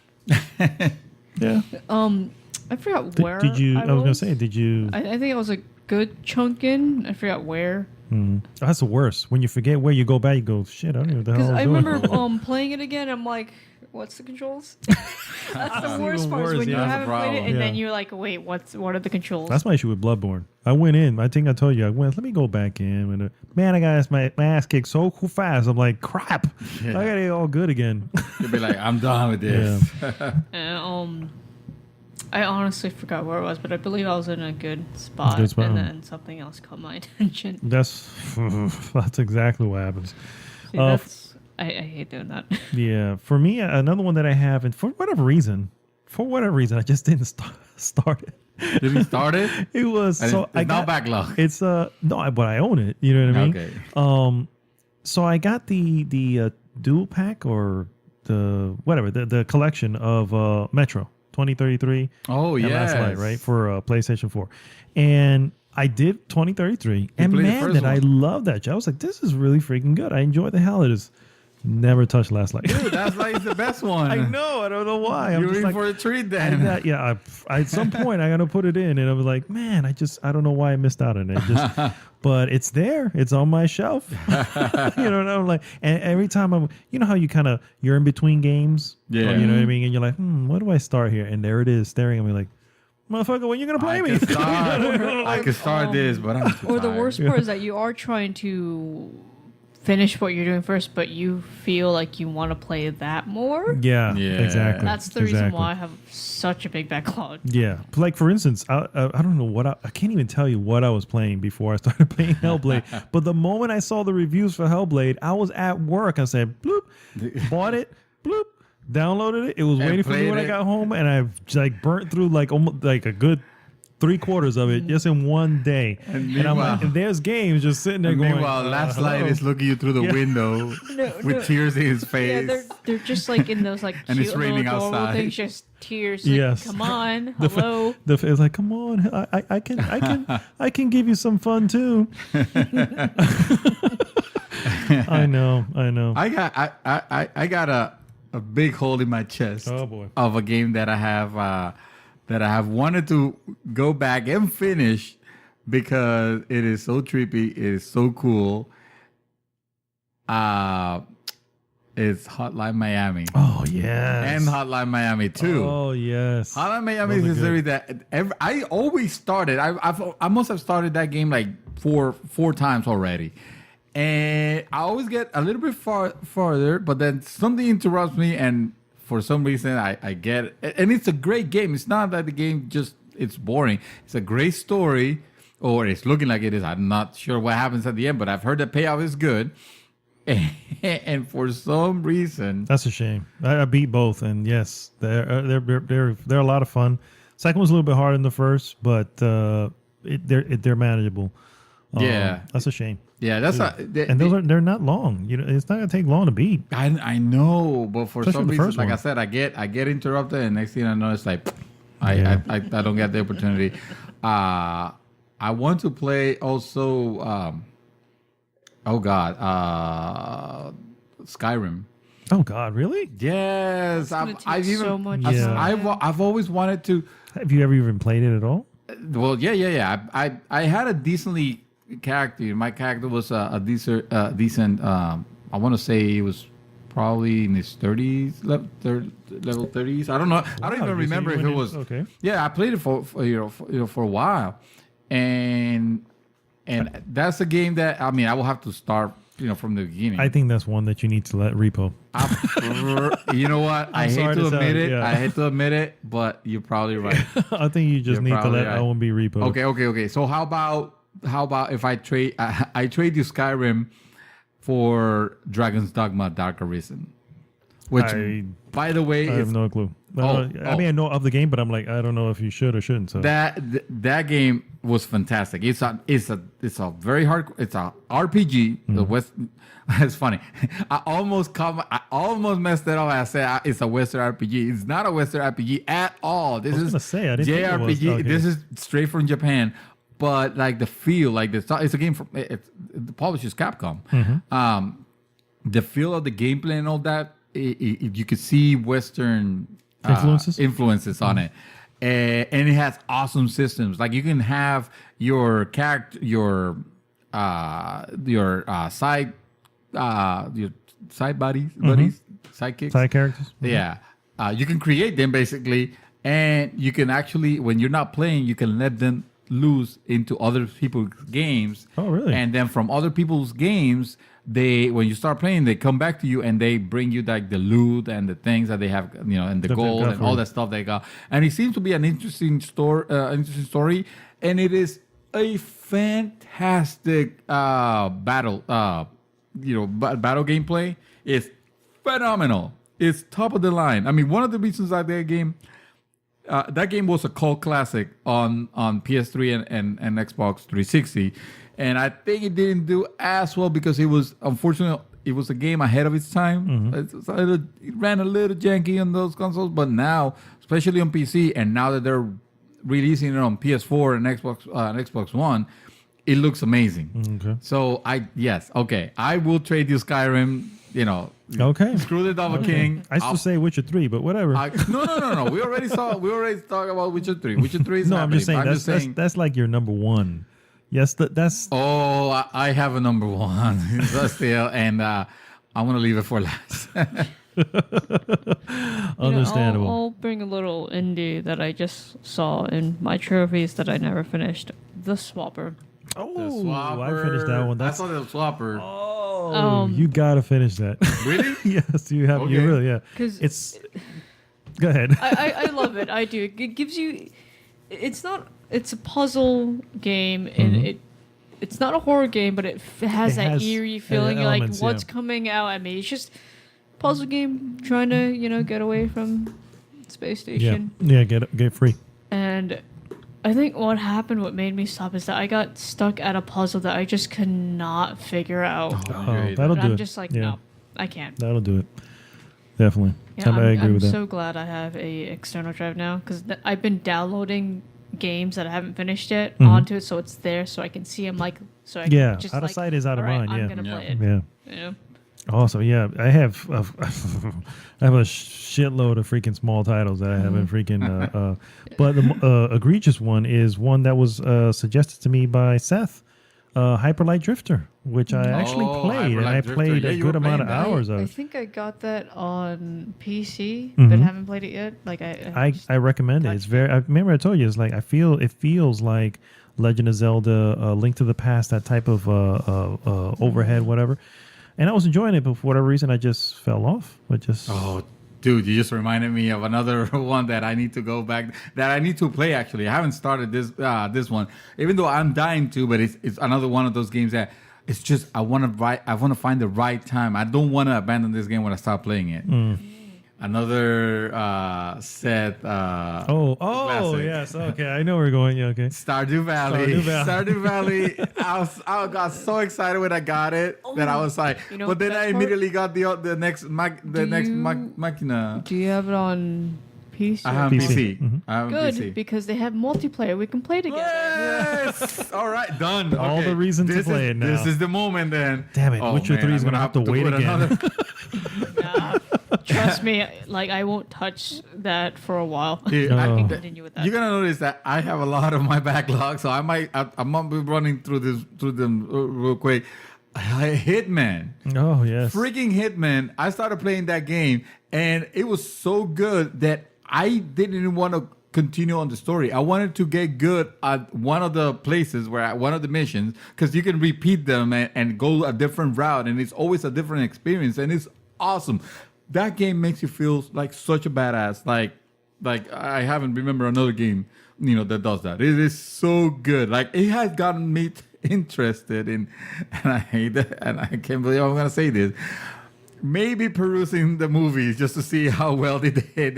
Yeah. I forgot where. Did you? I was gonna was. say. Did you? I think it was a good chunk in. I forgot where. Oh, that's the worst. When you forget where you go back, you go, shit. I don't know what the hell Because I I was doing. remember playing it again. I'm like, what's the controls? That's the worst even part. Is worse, when you yeah. That's haven't the played it problem. and then Yeah. you're like, wait, what are the controls? That's my issue with Bloodborne. I went in. I think I told you. I went. Let me go back in. And man, I got my ass kicked so fast. I'm like, crap. I gotta get all good again. You'll be like, I'm done with this. And, I honestly forgot where it was, but I believe I was in a good spot, Good spot. and then something else caught my attention. That's exactly what happens. See, Uh, I hate doing that. Yeah, for me, another one that I have, and for whatever reason, I just didn't start it. Did we start it? It was And so it's I now got backlog. It's no, but I own it. You know what I mean? Okay. So I got the dual pack or the whatever the collection of Metro 2033. Oh, and Last yes. Light, right, for PlayStation 4, and I did 2033, and played the man, first did I one. love that! I was like, this is really freaking good. I enjoy the hell it is. Never touched Last Light. Dude, that's like the best one. I know. I don't know why. I'm You're just in like, for a treat then. yeah. At some point, I gotta put it in, and I was like, man, I don't know why I missed out on it. But it's there. It's on my shelf. You know, and I'm like, and every time you know how you're in between games. Yeah. You know what I mean? And you're like, what do I start here? And there it is, staring at me like, motherfucker, when you gonna play I me? could start, I could start this, but I'm too Or the tired. worst part is that you are trying to finish what you're doing first, but you feel like you want to play that more. Yeah, Yeah. exactly. That's the reason Exactly. why I have such a big backlog. Yeah, like for instance, I don't know what I can't even tell you what I was playing before I started playing Hellblade. But the moment I saw the reviews for Hellblade, I was at work. I said, bloop, bought it, bloop, downloaded it. It was And waiting for me played when I it. got home, and I like burnt through like almost like a good 3/4 of it just in one day. And And I'm like, meanwhile- and there's games just sitting there And going. meanwhile, Last hello? Light is looking you through the Yeah. window No, with no. tears in his Yeah, face. they're just like in those like And cute it's little raining adorable outside. things, just tears. Like, Yes. come on, The hello. it's like, come on, I can give you some fun too. I know. I got a big hole in my chest. Oh, boy. Of a game that I have wanted to go back and finish because it is so trippy. It is so cool. It's Hotline Miami Oh yes. and Hotline Miami 2. Oh yes. Hotline Miami Those are is a series that I always started. I must have started that game like four times already, and I always get a little bit farther, but then something interrupts me, and for some reason I get it. And it's a great game. It's not that the game it's boring. It's a great story, or it's looking like it is. I'm not sure what happens at the end, but I've heard the payoff is good. And for some reason, That's a shame. I beat both, and yes, they're a lot of fun. Second was a little bit harder than the first, but they're manageable. Yeah. That's a shame. yeah, that's And they're not long. You know, it's not gonna take long to beat. I know, but for Especially some the reason, first like I one. said, I get interrupted, and next thing I know, it's like Yeah. I don't get the opportunity. I want to play also. Oh God, Skyrim. Oh God, really? Yes, gonna take I've even so much Yeah. time. I've always wanted to. Have you ever even played it at all? Well, yeah. I had a decently character. My character was a decent. I want to say he was probably in his 30s, level 30s. I don't know. I don't Wow, even you remember said if you it went was. in- okay. Yeah, I played it for for a while, and that's a game that I mean I will have to start from the beginning. I think that's one that you need to let repo. You know what? I hate sorry to to tell admit you, it. yeah. I hate to admit it, but you're probably right. I think you just You're need to probably let right. that one be repo. Okay. So how about if I trade I trade you Skyrim for Dragon's Dogma Dark Arisen, which by the way I have is no clue. Oh, I mean, I know of the game, but I'm like, I don't know if you should or shouldn't. So that game was fantastic. It's a very hard. It's a RPG. The West. It's funny. I almost messed it up. I said it's a Western RPG. It's not a Western RPG at all. This was is gonna say, I didn't think it was. JRPG. Okay. This is straight from Japan. But like the feel, like it's a game from the publisher's Capcom. The feel of the gameplay and all that, you could see Western influences on it. And it has awesome systems. Like you can have your character, your side buddies, sidekicks, side characters. yeah. You can create them basically, and you can actually, when you're not playing, you can let them loose into other people's games. Oh, really? And then from other people's games, when you start playing, they come back to you and they bring you like the loot and the things that they have, and the That they've gold got and for all you. that stuff they got. And it seems to be an interesting story, and it is a fantastic battle gameplay. It's phenomenal. It's top of the line. I mean, one of the reasons that that game was a cult classic on PS3 and Xbox 360, and I think it didn't do as well because it was a game ahead of its time. It ran a little janky on those consoles, but now, especially on PC, and now that they're releasing it on PS4 and Xbox One, it looks amazing. Okay. So I will trade you Skyrim. Okay. Screw the Double King. I used to say Witcher 3, but whatever. No. We already talked about Witcher 3. Witcher 3 is no, happening. I'm just saying that's like your number one. Yes, that's. Oh, I have a number one still, and I want to leave it for last. Understandable. I'll bring a little indie that I just saw in my trophies that I never finished. The Swapper. Oh, I finished that one. I saw the Swapper. Oh, you gotta finish that. Really? Yes, you have. Okay. You really, yeah. 'Cause It's. Go ahead. I love it. I do. It gives you. It's a puzzle game, and it's not a horror game, but it has that eerie feeling. You're like, elements, what's yeah. coming out at me? It's just puzzle game trying to get away from space Yeah, station. yeah. Get free. And I think what happened, what made me stop, is that I got stuck at a puzzle that I just could not figure out. That'll And do I'm it. just like, Yeah. no, I can't. That'll do it. Definitely. Yeah, I agree I'm with that. so glad I have a external drive now because I've been downloading games that I haven't finished yet onto it, so it's there, so I can see them. Like, so I Yeah, can just out of like, sight is out of "All right, mind, I'm yeah. gonna play it. Yeah. You know? Awesome. Yeah, I have I have a shitload of freaking small titles that I haven't freaking. But the egregious one is one that was suggested to me by Seth, Hyperlight Drifter, which I actually played, and Hyperlight I Drifter. played Yeah, a you good were amount of playing that. hours I of it. think I got that on PC, but haven't played it yet. Like I recommend it. It's very. I remember I told you it's like it feels like Legend of Zelda, Link to the Past, that type of overhead, whatever. And I was enjoying it, but for whatever reason, I just fell off. But just Dude, you just reminded me of another one that I need to go back. That I need to play. Actually, I haven't started this one, even though I'm dying to. But it's another one of those games that it's just I want to find the right time. I don't want to abandon this game when I start playing it. Another set. Classic. yes, okay, I know where we're going. Yeah, okay. Stardew Valley. Stardew Valley. I got so excited when I got it that I was like, You know but then the I best part? immediately got the next Machina. do you have it on PC? I have PC. PC. I have Good, PC. because they have multiplayer. We can play together. Yes. All right, done. All Okay. the reason to This play is- it now. This is the moment then. Damn it, Oh, Witcher man, 3 is I'm gonna have to wait put again. another- Nah, trust me, like I won't touch that for a while. Dude, I Oh. can continue with that. You're gonna notice that I have a lot of my backlog, so I might be running through them real quick. Hitman. Oh yes. Freaking Hitman. I started playing that game and it was so good that I didn't even want to continue on the story. I wanted to get good at one of the places one of the missions, because you can repeat them and go a different route, and it's always a different experience, and it's awesome. That game makes you feel like such a badass. Like I haven't remember another game, that does that. It is so good. Like it has gotten me interested in, and I hate that, and I can't believe I'm gonna say this. Maybe perusing the movies just to see how well they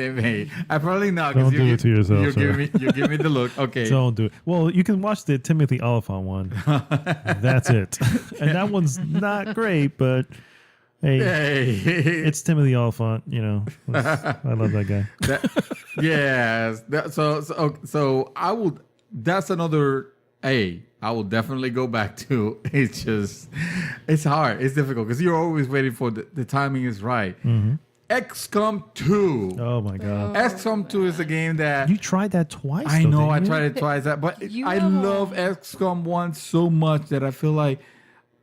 made. I probably not. 'Cause Don't do it to yourself, You sir. give me the look. Okay. Don't do it. Well, you can watch the Timothy Oliphant one. That's it. And that one's not great, but hey, it's Timothy Oliphant. I love that guy. Yes. So I would. That's another. I will definitely go back to. It's hard. It's difficult because you're always waiting for the timing is right. XCOM 2. Oh my god! XCOM 2 is a game that You tried that twice. I though, know. I didn't you? tried it twice, but You I have love XCOM 1 so much that I feel like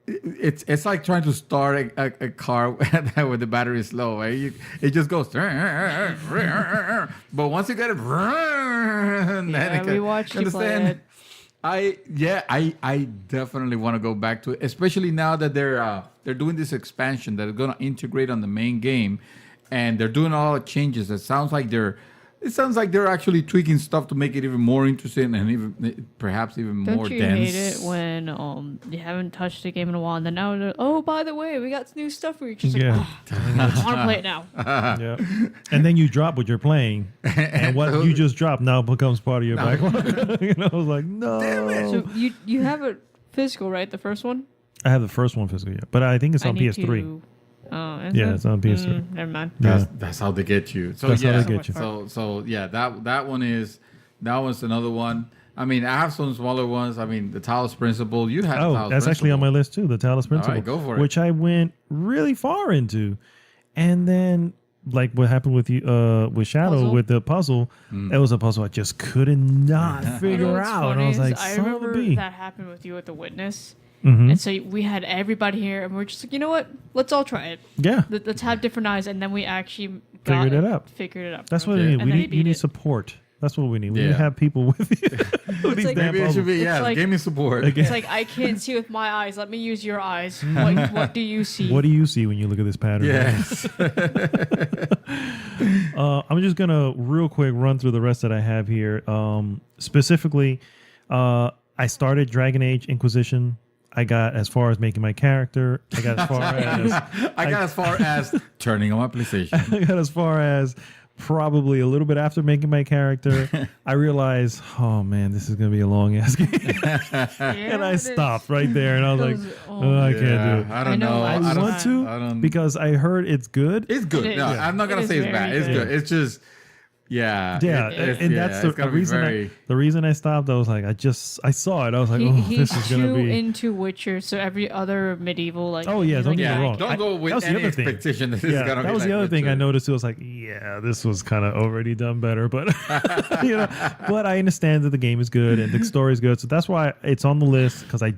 it's like trying to start a car with the battery is low. Right? It just goes. But once you get it, we watched you play it. I definitely want to go back to it, especially now that they're doing this expansion that are going to integrate on the main game, and they're doing all the changes. It sounds like they're actually tweaking stuff to make it even more interesting and perhaps even more Don't you dense. hate it when you haven't touched a game in a while, and then now oh, by the way, we got new stuff where you're just like, Yeah. I want to play it now. Yeah. And then you drop what you're playing, and what you just dropped now becomes part of your backlog. I was like, no. So you have it physical, right? The first one. I have the first one physical, but I think it's on I need PS3. to- Oh, is Yeah, it? it's on PS3. Never mind. That's how they get you. So That's how yeah, they get you. So yeah, that one's another one. I mean, I have some smaller ones. I mean, the Talos Principle. You have. Oh, Talos that's actually on my Principle. list too. The Talos Principle, go for it. which I went really far into, and then like what happened with you with Shadow Puzzle? with the puzzle, that was a puzzle I just could not You know figure what's out, and funny I was is like, I son of a remember bee. that happened with you at the Witness. Mhm. And so we had everybody here, and we're just like, you know what? Let's all try it. Yeah, Let's have different eyes, and then we actually Figured it out. Figured it out. that's what Yeah. we need. And then You beat need it. support. That's what we need. We need Yeah. to have people with you. with these like- damn Maybe it should puzzles. be It's like- gaming support. Again. It's like I can't see with my eyes. Let me use your eyes. What do you see? What do you see when you look at this pattern? Yes. I'm just gonna real quick run through the rest that I have here. Specifically, I started Dragon Age Inquisition. I got as far as making my character. I got as far as I got as far as turning on my PlayStation. I got as far as probably a little bit after making my character, I realized, oh man, this is gonna be a long ass game, and I stopped right there, and I was like, oh, I can't do it. I don't I know, know. I I don't- want to I don't- because I heard it's good. It's good. It No, is. I'm not gonna It say is it's bad. very It's good. good. It's just, yeah. Yeah, and that's the it's gonna be reason. very- The reason I stopped, I was like, I saw it. I was like, oh, He's this is gonna too be. into Witcher, so every other medieval like. Oh, yeah, he's don't like, get me Yeah, wrong. don't go that with was the any other thing. expectation that it's Yeah, gonna be that was like the other thing I Witcher. noticed. It was like, yeah, this was kind of already done better, but you know, but I understand that the game is good and the story is good, so that's why it's on the list because I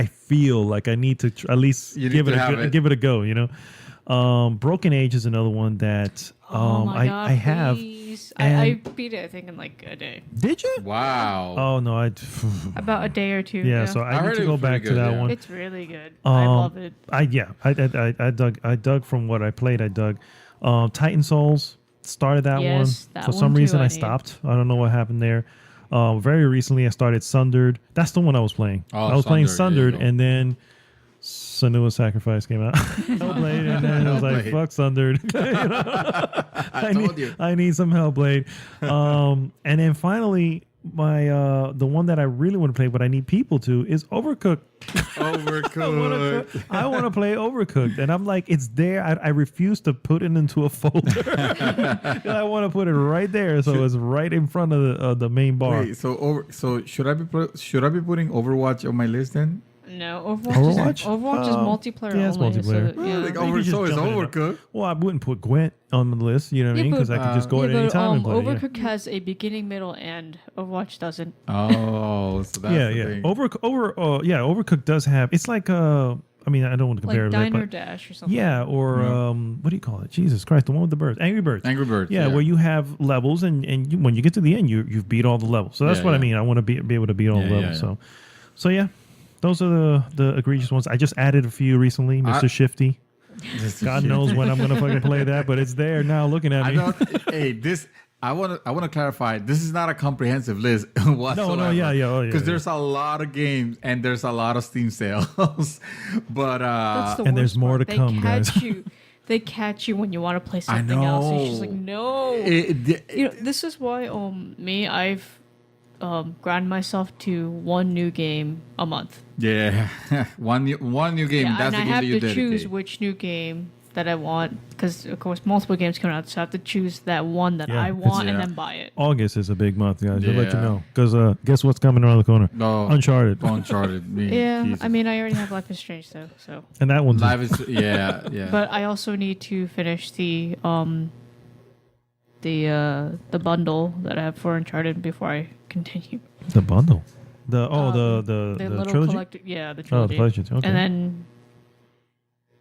feel like I need to at least You need give to it have it. give it a go. You know, Broken Age is another one that Oh my God, I have. please. and- I beat it, I think, in like a day. Did you? Wow. Oh no, About a day or two. yeah. So I I need heard to it go was pretty back to good, that yeah. one. It's really good. I love it. I dug from what I played. I dug Titan Souls. Started that Yes, one. that For some one too reason, I I need. stopped. I don't know what happened there. Very recently, I started Sundered. That's the one I was playing. Oh, I was playing Sundered, there you Sundered, go. and then Senua's Sacrifice came out. Hellblade, and then I was like, Hellblade. "Fuck Sundered." You know? I told you. I need some Hellblade. And then finally, my the one that I really want to play, but I need people to, is Overcooked. Overcooked. I want to play Overcooked, and I'm like, it's there. I refuse to put it into a folder. I want to put it right there, so it's right in front of the main bar. Wait, so should I be putting Overwatch on my list then? No, Overwatch? Overwatch is multiplayer yeah, it's only. multiplayer. So, yeah. Like you could just so it's jump in and Overcooked. Well, I wouldn't put Gwent on the list, you know what I Yeah, mean? Because I but- could just go at any time and play. Yeah. Overcooked has a beginning, middle, and Overwatch doesn't. Oh, so that's Yeah, the yeah. thing. Overcooked does have. It's like I mean, I don't want to compare Like it, Diner but Dash or something. yeah, or what do you call it? Jesus Christ, the one with the birds, Angry Birds. Angry Birds. Yeah, where you have levels, and when you get to the end, you've beat all the levels. So that's Yeah, what I yeah. mean. I want to be able to beat all the Yeah, levels. yeah, So yeah, those are the egregious ones. I just added a few recently, Mr. Shifty. God knows when I'm gonna fucking play that, but it's there now, looking at I me. don't. Hey, this. I want to clarify. This is not a comprehensive list whatsoever. yeah, oh, yeah, Because yeah. there's a lot of games and there's a lot of Steam sales, but That's the And there's worst more part. to come, guys. They catch you when you want to play something else. And you're just like, no. You know, this is why I've grind myself to one new game a month. yeah, one new game. Yeah, That's and the I game have that you to choose dedicate. which new game that I want because, of course, multiple games come out, so I have to choose that one that Yeah, I want and yeah. then buy it. August is a big month, guys. I'll let you Yeah. know. Because guess what's coming around the corner? No, Uncharted. Uncharted. Yeah, Jesus. I mean, I already have Life is Strange though, so. And that one's Live is yeah. But I also need to finish the bundle that I have for Uncharted before I continue. the bundle. The The little trilogy. collector, yeah, the Oh, the trilogy. trilogy. Okay. And then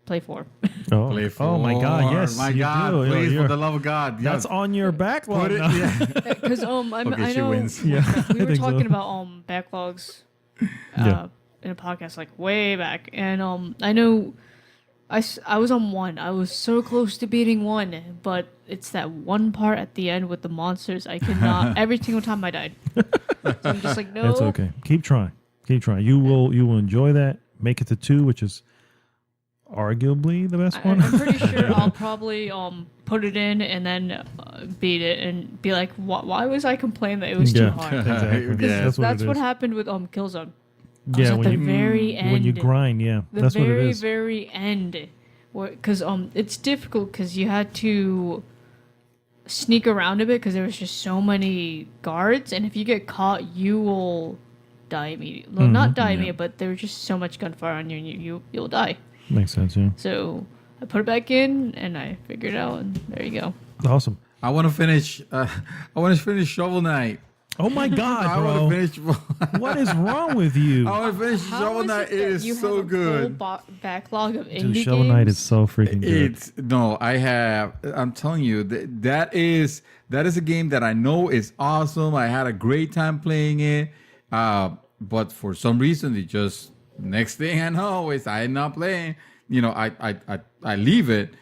play 4. oh. Play oh my God! four. Yes, my you God, do. please, You're- for the love of God, that's yes. on your backlog. Put it, now. yeah. Because Okay, I she know wins. Yeah, we I were think so. talking about backlogs Yeah. in a podcast like way back, and I know I was on 1. I was so close to beating 1, but it's that one part at the end with the monsters. I could not. Every single time I died, so I'm just like, no. That's okay. Keep trying. Keep trying. You will enjoy that. Make it to 2, which is arguably the best one. I'm pretty sure I'll probably put it in and then beat it and be like, why was I complaining that it was too hard? Exactly. Yeah. That's what it what is. happened with Killzone. I was Yeah, at when the you very end. when you grind, yeah, The that's what it very is. very end, because it's difficult because you had to sneak around a bit because there was just so many guards, and if you get caught, you will die immediately. Well, not die immediately, but there was just so much gunfire on you, and you'll die. Makes sense. Yeah. So I put it back in, and I figured it out, and there you go. Awesome. I want to finish. I want to finish Shovel Knight. Oh my God, I bro! want to finish. What is wrong with you? I want to finish How Shovel is Knight. it It that is you so have a good. Full backlog of indie Dude, games? Shovel Knight is so freaking good. It's no, I have. I'm telling you, that is a game that I know is awesome. I had a great time playing it, but for some reason, it just next thing I know is I'm not playing. You know, I leave it,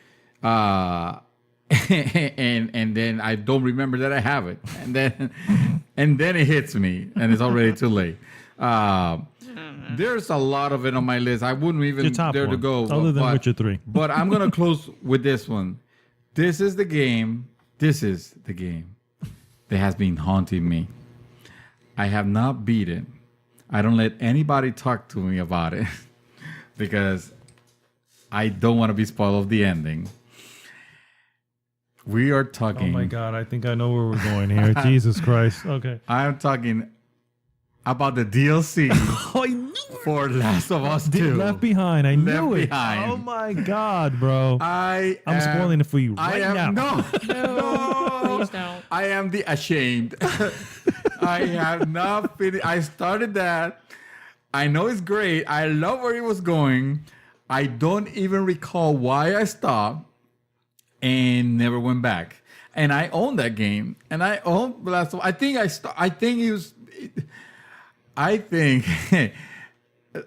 and then I don't remember that I have it, and then it hits me, and it's already too late. There's a lot of it on my list. I wouldn't even Your top dare to one, go other than but- Witcher 3. But I'm gonna close with this one. This is the game. This is the game that has been haunting me. I have not beat it. I don't let anybody talk to me about it because I don't want to be spoiled of the ending. We are talking. Oh my God, I think I know where we're going here. Jesus Christ. Okay. I'm talking about the DLC Oh, I knew for Last of Us 2. Left Behind. I knew Left it. Behind. Oh my God, bro. I'm I'm spoiling it for you right now. No, Please don't. I am the ashamed. I have not finished. I started that. I know it's great. I love where it was going. I don't even recall why I stopped and never went back. And I own that game. And I own Last of Us. I think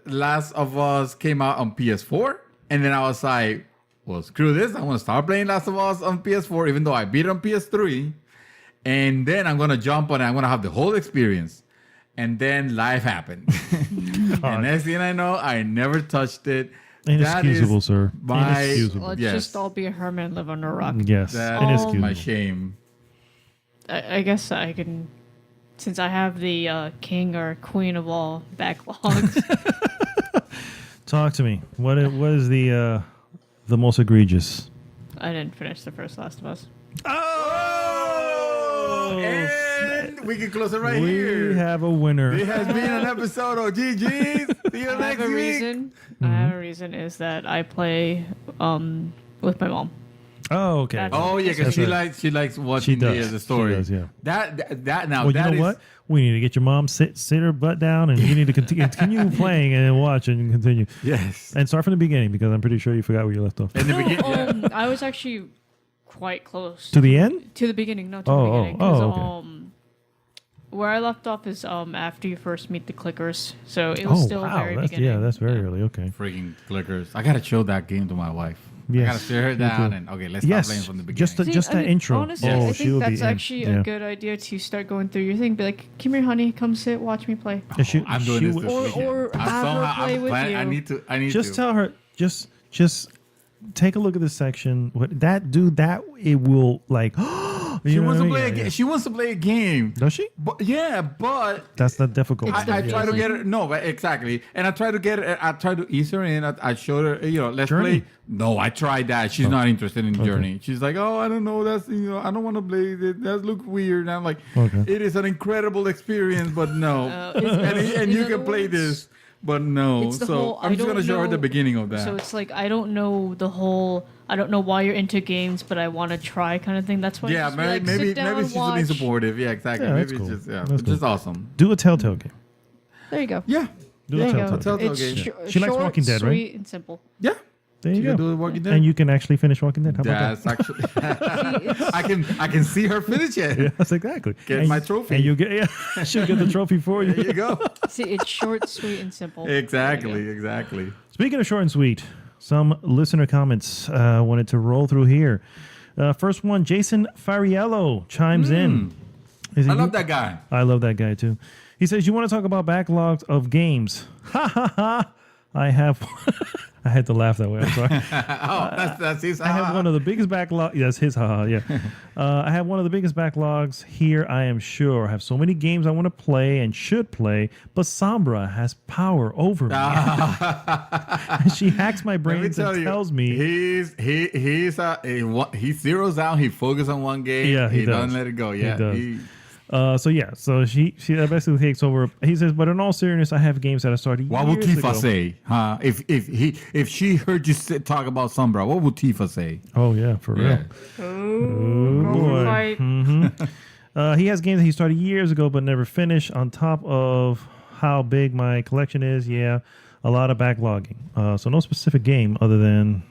Last of Us came out on PS4. And then I was like, well, screw this. I'm going to start playing Last of Us on PS4, even though I beat it on PS3. And then I'm going to jump on it. I'm going to have the whole experience. And then life happened. And next thing I know, I never touched it. Inexcusable, sir. my- Inexcusable. Let's Yes. just all be a hermit and live under a rock. Yes. That Inexcusable. is my shame. I guess I can, since I have the king or queen of all backlogs. Talk to me. What is the most egregious? I didn't finish the first Last of Us. Oh! And we can close it right We here. have a winner. It has been an episode of GG's. See you I next have a week. reason. I have a reason is that I play with my mom. Oh, okay. That's- Oh yeah, because That's she likes watching does. the story. She does, yeah. That now Well, that you know is what? We need to get your mom sit her butt down, and you need to continue playing and watch and continue. yes. And start from the beginning because I'm pretty sure you forgot where you left off. In the No, beginning, yeah. I was actually quite close To the end? to the beginning. No, to Oh, the oh, beginning. 'Cause, oh, okay. Where I left off is after you first meet the clickers, so it was still very That's, beginning. yeah, that's very early. Okay. Freaking clickers! I gotta show that game to my wife. I Yes, gotta sit her me down too. and okay, let's start playing Yes, from the beginning. just See, that I mean, intro. Honestly, Oh, I she will think be that's in. actually Yeah. a good idea to start going through your thing. Be like, come here, honey, come sit, watch me play. And she- I'm doing she this would- this Or- weekend. or I'm have her somehow- play I'm with planning- you. I need just to. tell her. Just take a look at this section. What that dude? That it will like. She know wants what to I mean? play a Yeah, game. yeah. She wants to play a game. Does she? But yeah, but That's not difficult. It's I the try to feeling. get her. No, but exactly. And I try to get her. I try to ease her in. I showed her. Let's Journey. play. No, I tried that. She's not interested in Journey. She's like, oh, I don't know. That's I don't want to play it. That looks weird. And I'm like, Okay. it is an incredible experience, but no. It's- and in you other can play words, this, but no. It's the So whole, I'm I just gonna don't show her the know- beginning of that. So it's like I don't know the whole. I don't know why you're into games, but I want to try kind of thing. That's why. yeah, just be like, maybe sit down maybe and she's being watch. supportive. Yeah, exactly. Yeah, maybe that's it's cool. just That's it's cool. just awesome. Do a Telltale game. There you go. Yeah, Do There a you Telltale go. game. Telltale It's game. She likes short, Walking Dead, right? sweet, and simple. yeah. There you You go. can do the Walking Dead. And you can actually finish Walking Dead. How about That's actually. It's- I can see her finish it. that? Yeah, that's exactly. Get And my you- trophy. And you get she'll get the trophy for There you. you go. See, it's short, sweet, and simple. Exactly. Exactly. Speaking of short and sweet, some listener comments wanted to roll through here. First one, Jason Fariello chimes in. He said, I love that guy. I love that guy too. He says, "You want to talk about backlogs of games?" Ha ha ha! I have. I had to laugh that way. I'm sorry. That's his. I have one of the biggest backlogs. Yes, his haha. Yeah. I have one of the biggest backlogs here. I am sure. I have so many games I want to play and should play, but Sombra has power over me. She hacks my Let me brains tell and you, tells me. he zeroes out. He focuses on one game. Yeah, he does. doesn't let it go. Yeah, does. So she basically takes over. He says, but in all seriousness, I have games that I started What would years Tifa ago. say? Huh? If she heard you talk about Sombra, what would Tifa say? Oh yeah, for real. Yeah. Oh boy. Fight. He has games that he started years ago but never finished. On top of how big my collection is, yeah, a lot of backlogging. So no specific game other than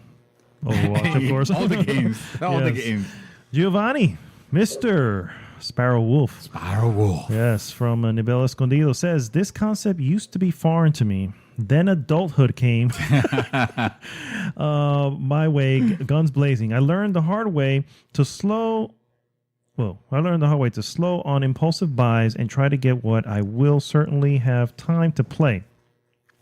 Overwatch, of course. All the games. All the Yes. games. Giovanni, Mr. Sparrow Wolf. Sparrow Wolf. Yes, from Nivel Escondido says, this concept used to be foreign to me. Then adulthood came my way, guns blazing. I learned the hard way to slow on impulsive buys and try to get what I will certainly have time to play.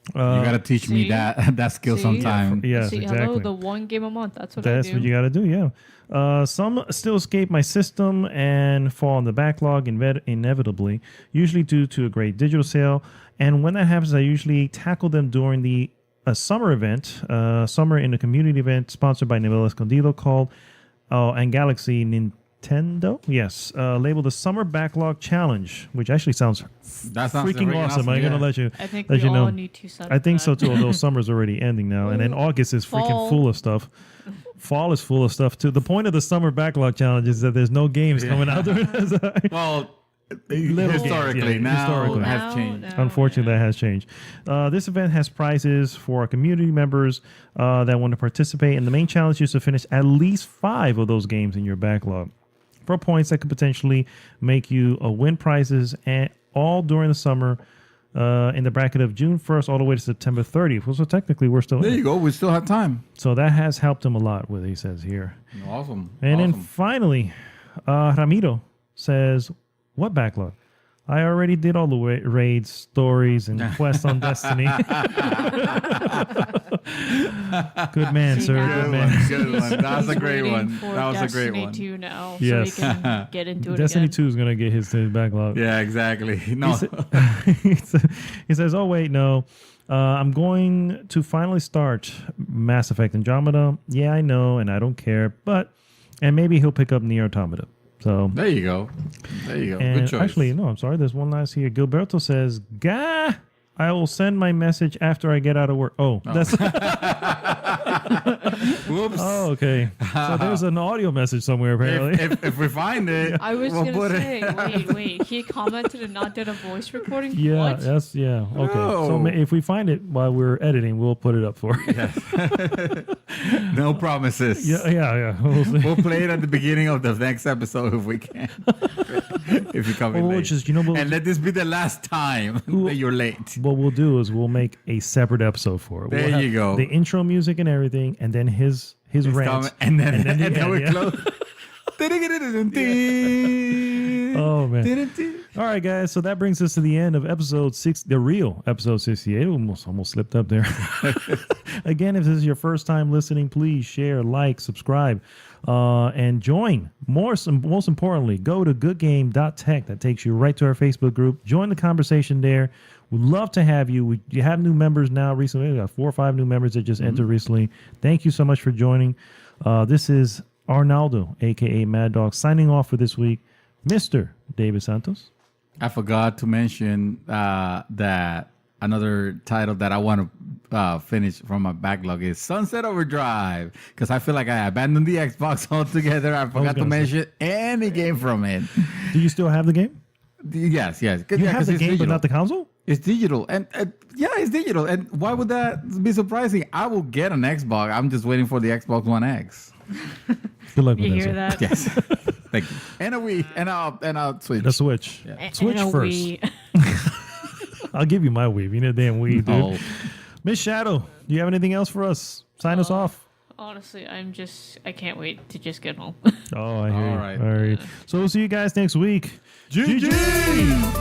You gotta teach me See? that skill See? sometime. Yes, See, exactly. hello, the one game a month. That's what I That's do. what you got to do, yeah. Some still escape my system and fall in the backlog inevitably, usually due to a great digital sale. And when that happens, I usually tackle them during the summer event, summer in a community event sponsored by Nivel Escondido called and Galaxy Nintendo. Yes, labeled the Summer Backlog Challenge, which actually sounds That sounds freaking awesome. I'm yeah. gonna let you. I think let we you all know. need to set I think so that. too. Although summer's already ending now, and then August is freaking Fall. full of stuff. Fall is full of stuff too. The point of the summer backlog challenge is that there's no games coming out during this. Well, Little historically games, yeah, now historically. it has Now- changed. now, Unfortunately, yeah. that has changed. This event has prizes for our community members that want to participate, and the main challenge is to finish at least 5 of those games in your backlog for points that could potentially make you win prizes, and all during the summer in the bracket of June 1st all the way to September 30th. Well, so technically, we're still There in you it. go. We still have time. So that has helped him a lot, what he says here. Awesome. And then awesome. finally, Ramiro says, what backlog? I already did all the raids, stories, and quests on Destiny. Good man, See, sir. now- Good man. Good one. That was a He's great waiting one. for That was a great Destiny one. 2 now, Yes. so he can get into it Destiny again. 2 is going to get his backlog. Yeah, exactly. No. He says, oh, wait, no. I'm going to finally start Mass Effect Andromeda. Yeah, I know, and I don't care. And maybe he'll pick up Nier Automata. So There you go. There you go. And Good choice. actually, no, I'm sorry. There's one last here. Gilberto says, "Gah, I will send my message after I get out of work." Oh, that's Whoops. oh, okay. So there's an audio message somewhere apparently. If we find it, I was we'll gonna put say, it. wait. He commented and not did a voice recording. Yeah, What? that's yeah. Okay, so No. if we find it while we're editing, we'll put it up for you. No promises. Yeah. We'll see. We'll play it at the beginning of the next episode if we can. If you come in Or late. just, you know, and let this be the last time that you're late. what we'll do is we'll make a seperate episode for it. There We'll have you go. The intro music and everything, and then his It's rant. coming, and then, the and then end, we yeah. close. Oh man. All right, guys. So that brings us to the end of episode 6, the real episode 68. Almost slipped up there. Again, if this is your first time listening, please share, like, subscribe, and join. Most importantly, go to goodgame.tech. That takes you right to our Facebook group. Join the conversation there. We'd love to have you. You have new members now recently. We got 4 or 5 new members that just entered recently. Thank you so much for joining. This is Arnaldo, a.k.a. Mad Dog, signing off for this week. Mr. David Santos. I forgot to mention that another title that I want to finish from my backlog is Sunset Overdrive, because I feel like I abandoned the Xbox altogether. I forgot to gonna say. mention any game from it. Do you still have the game? Yes. You have the game, but not the console? It's digital, and yeah, it's digital. And why would that be surprising? I will get an Xbox. I'm just waiting for the Xbox One X. Good luck You with hear that. that? Yes, thank you. And a Wii, and I'll Switch. The Switch. And Switch a first. Wii. I'll give you my Wii. You need a damn Wii, dude. Oh. Miss Shadow, do you have anything else for us? Sign us off. Honestly, I can't wait to just get home. Oh, I hear you. All right. All right. So we'll see you guys next week. GG!